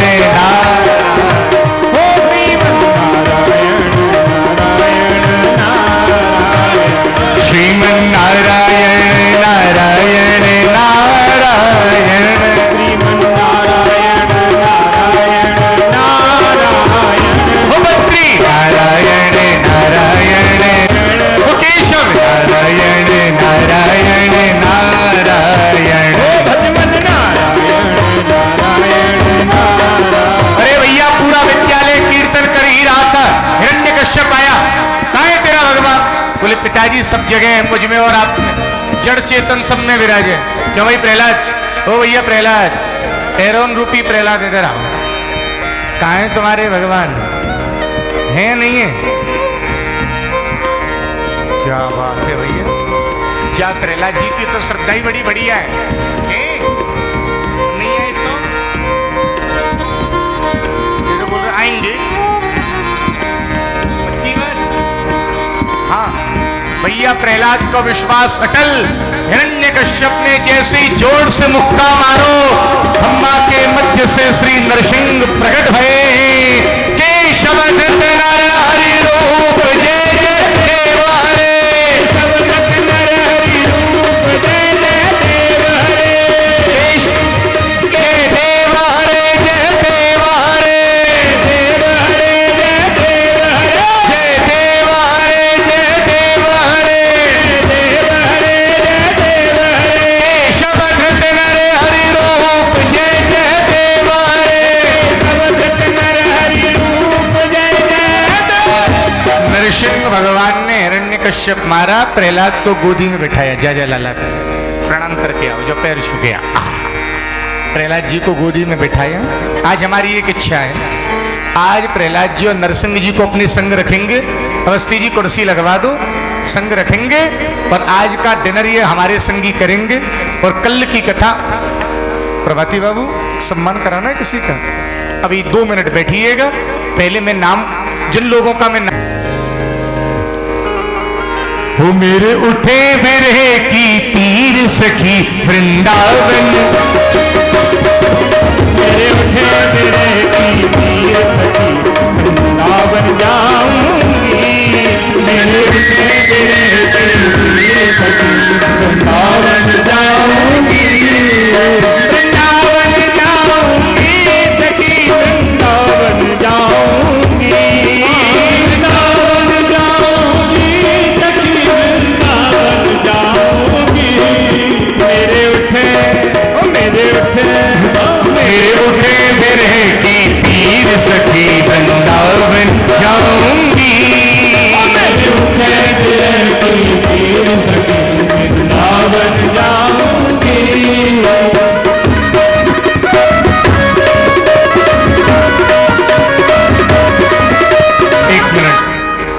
श्रीमन नारायण नारायण नारायण, श्रीमन नारायण नारायण नारायण हो बद्री नारायण नारायण, हो केशव नारायण नारायण नारायण, भगवन नारायण नारायण नारायण। अरे भैया पूरा विद्यालय कीर्तन कर ही रहा था, हिरण्यकश्यप आया, कहाँ है तेरा भगवान? बोले पिताजी सब जगह है, मुझ में और आप में, जड़ चेतन सब में विराजे। क्यों भाई प्रहलाद? ओ भैया प्रहलाद, एरोन रूपी प्रहलाद इधर आओ। कहाँ है तुम्हारे भगवान? है नहीं है? क्या बात है भैया, क्या प्रहलाद जी की तो श्रद्धा ही बड़ी बढ़िया है। नहीं आए तो ये तो बोल रहे आएंगे। पक्की बात? हाँ भैया प्रहलाद का विश्वास अटल। हिरण्यकश्यप ने जैसे ही जोर से मुक्का मारो, ब्रह्मा के मध्य से श्री नरसिंह प्रकट भये। केशव धृत नर हरि रूप जय जय देव हरे, सब धृत नर हरि रूप जय जय देव हरे, देश के देव हरे जय देव हरे, देव हरे जय देव हरे, जय देव हरे जय देव हरे, देव हरे जय देव हरे, केशव धृत नर हरि रूप जय जय देव हरे। सब धृत नर हरि रूप जय जय देव। नरसिंह भगवान ने हिरण्यकश्यप मारा, प्रहलाद को गोदी में बिठाया। जा जा लाला प्रणाम करके आओ, जो पैर छू गया। प्रहलाद जी को गोदी में बिठाया। आज हमारी एक इच्छा है, आज प्रहलाद जी और नरसिंह जी को अपने संग रखेंगे। अवस्थी जी कुर्सी लगवा दो, संग रखेंगे और आज का डिनर ये हमारे संगी करेंगे। और कल की कथा, प्रभाती बाबू सम्मान कराना है किसी का? अभी 2 मिनट बैठिएगा। पहले मैं नाम, जिन लोगों का मैं नाम, हो मेरे उठे बिरहे की तीर सखी वृंदावन, मेरे उठे बिरहे की तीर सखी वृंदावन जाऊंगी, मेरे उठे बिरहे की तीर सखी वृंदावन जाऊंगी, वृंदावन जाऊंगी सखी वृंदावन जाऊंगी, वृंदावन जाऊंगी सखी वृंदावन जाऊंगी, मेरे उठे मेरे उठे मेरे उठे बिरहे की तीर सखी वृंदावन जाऊंगी, मेरे उठे बिरहे की तीर सखी वृंदावन जाऊंगी। एक मिनट,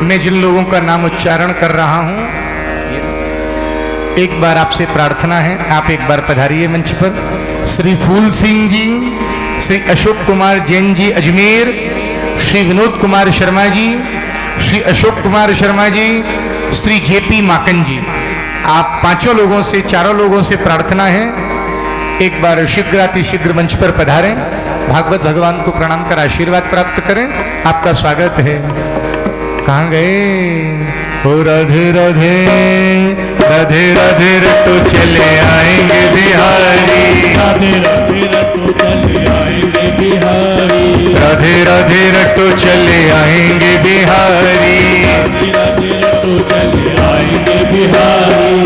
मैं जिन लोगों का नाम उच्चारण कर रहा हूं, एक बार आपसे प्रार्थना है, आप एक बार पधारिए मंच पर। श्री फूल सिंह जी, श्री अशोक कुमार जैन जी अजमेर, श्री विनोद कुमार शर्मा जी, श्री अशोक कुमार शर्मा जी, श्री जेपी माकन जी, आप पांचों लोगों से, चारों लोगों से प्रार्थना है एक बार शीघ्र मंच पर पधारें, भागवत भगवान को प्रणाम कर आशीर्वाद प्राप्त करें। आपका स्वागत है। कहाँ गए? ओ राधे राधे राधे राधे रटो चले आएंगे बिहारी, राधे राधे रटो चले आएंगे बिहारी, राधे राधे रटो चले आएंगे बिहारी, राधे राधे रटो चले आएंगे बिहारी,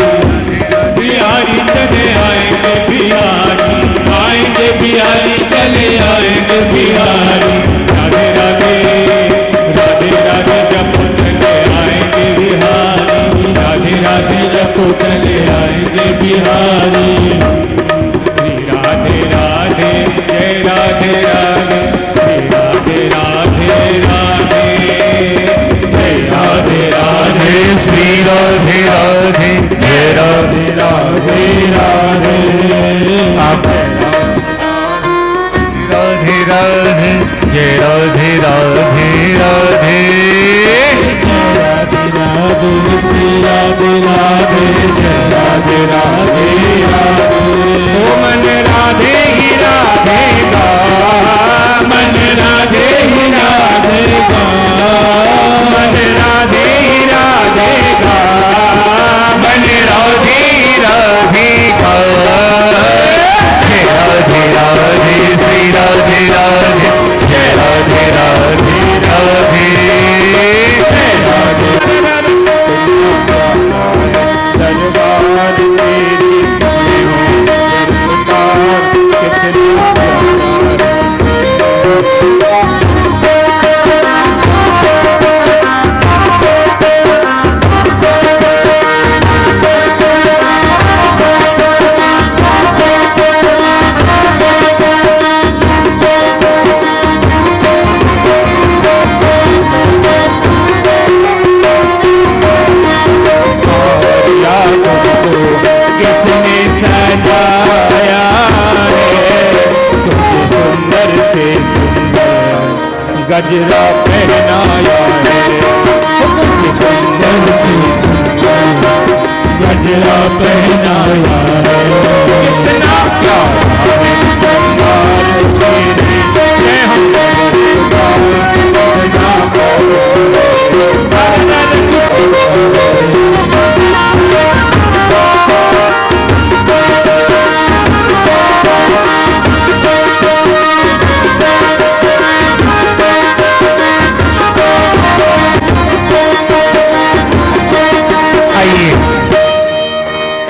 बिहारी चले आएंगे बिहारी, आएंगे बिहारी चले आएंगे बिहारी, राधे राधे राधे राधे जपो चले आएंगे बिहारी, राधे राधे जपो चले आएंगे बिहारी, श्री राधे राधे जय राधे राधे, श्री राधे राधे राधे, जय राधे राधे, श्री राधे राधे जय राधे राधे राधे, आप राधे राधे जय राधे राधे राधे, राधे राधे श्री राधे राधे, जय राधे राधे राधे, ओ मन राधे ही राधे गा, मन राधे ही राधे गा, मन राधे ही राधे गा, मन राधे राधे का, जय राधे राधे श्री राधे राधे जय राधे राधे राधे, दरबार तेरी किसने सजाया है तुझे सुंदर से सुंदर गजरा पहनाया है, तुझे सुंदर से सुंदर गजरा पहनाया है, कितना प्यारा है श्रृंगार तेरे, मैं हम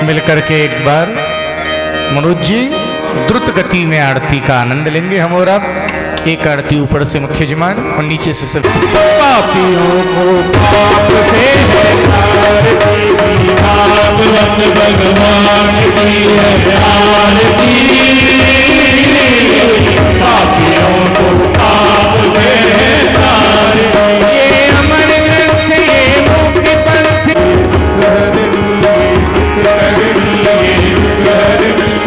मिलकर के एक बार मनोज जी द्रुत गति में आरती का आनंद लेंगे हम और आप। एक आरती ऊपर से मुख्य जमान और नीचे से सब पापियों को पाप से है आरती, श्री भागवत भगवान की है आरती, पापियों को पाप से है आरती, ये अमर ग्रंथ ये मुक्ति पंथ,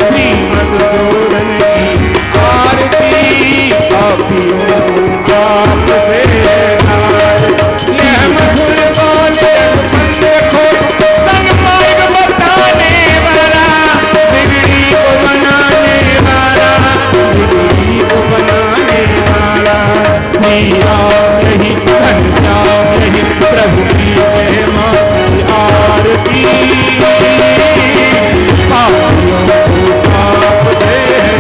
श्री मधुसूदन की आरती, पापियों को पाप से है आरती, यह मधुर बोले बंद खोल संग मार्ग बताने वाला, बिगड़ी को बनाने वाला, बिगड़ी को बनाने वाला, श्री राम नहीं घनश्याम नहीं प्रभु की जय मां की आरती, पापियों को पाप से है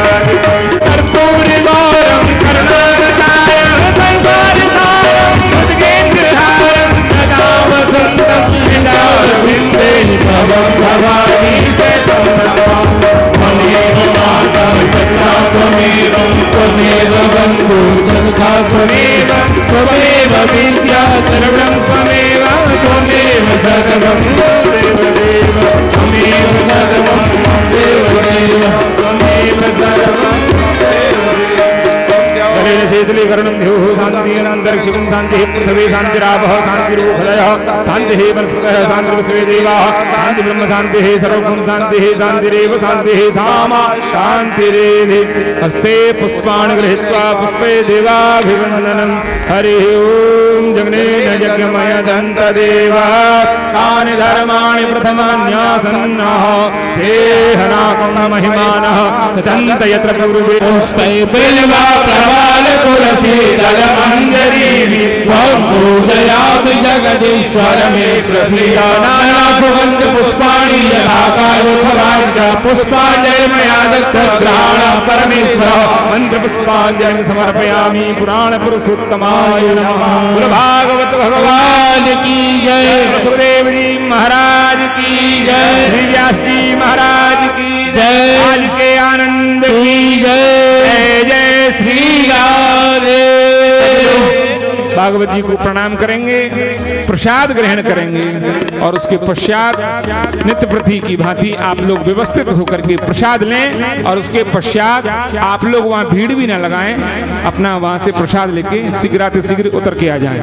आरती, कर्पूर वारम करुणावतारम संसार सारम उद्गेन्द्रहारम सदा वसंतम हृदयारविंदे भवं भवानी से तम नमामि, त्वमेव माता पिता त्वमेव त्वमेव बन्धु सखा त्वमेव त्वमेव विद्या सर्वं त्वमेव त्वमेव सर्वं देवदेव त्वमेव सर्वं देवदेव त्वमेव सर्वं देवदेव शीतलीकरणं ह्युः शान्तिरन्तरिक्षं शिवं शांति पृथ्वी शांतिरापः शांतिरूपलयः शांतिः वनस्पतयः शांतिर्विश्वे देवाः शांति ब्रह्म शांतिः सर्वभूम शांतिः शांतिरेव शांतिः सामा शांतिरेधि हस्ते पुष्पाणि गृहीत्वा पुष्पे देवाभिवन्दनं हरिः ओम जगनेन यज्ञमय दन्तदेवः तानि धर्माणि प्रथमान्यासन्नः देहनाकं महिमानः सचन्त यत्र पूर्वे पुष्पै बिल्वा प्रवाल तुलसी दल मंजरी त्वं पूजयामि जगदीश्वर मे प्रसीद नाना सुगन्ध पुष्पाणि यथा कालोत्फलानि च पुष्पाञ्जलिमया दग्धग्रहाण परमेश्वर मंत्र पुष्पाञ्जलिं समर्पयामि पुराण पुरुषोत्तमाय नमः। बोलो भागवत भगवान की जय, वसुदेव जी महाराज की जय, श्री व्यास जी महाराज की जय, आज के आनंद की जय, जय श्री राधे। भागवत जी को प्रणाम करेंगे, प्रसाद ग्रहण करेंगे और उसके पश्चात नित्य प्रति की भांति आप लोग व्यवस्थित होकर के प्रसाद लें और उसके पश्चात आप लोग वहां भीड़ भी न लगाएं, अपना वहां से प्रसाद लेके शीघ्र उतर के आ जाएं।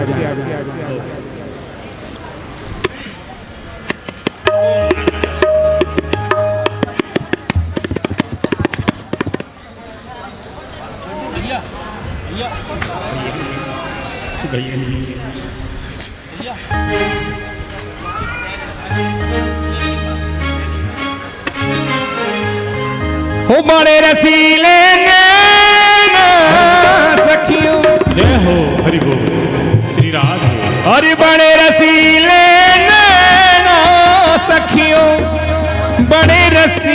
हो बड़े रसीले नैना सखियों, जय हो हरि बोल श्री राधे। और बड़े रसीले नैना सखियों, बड़े रसी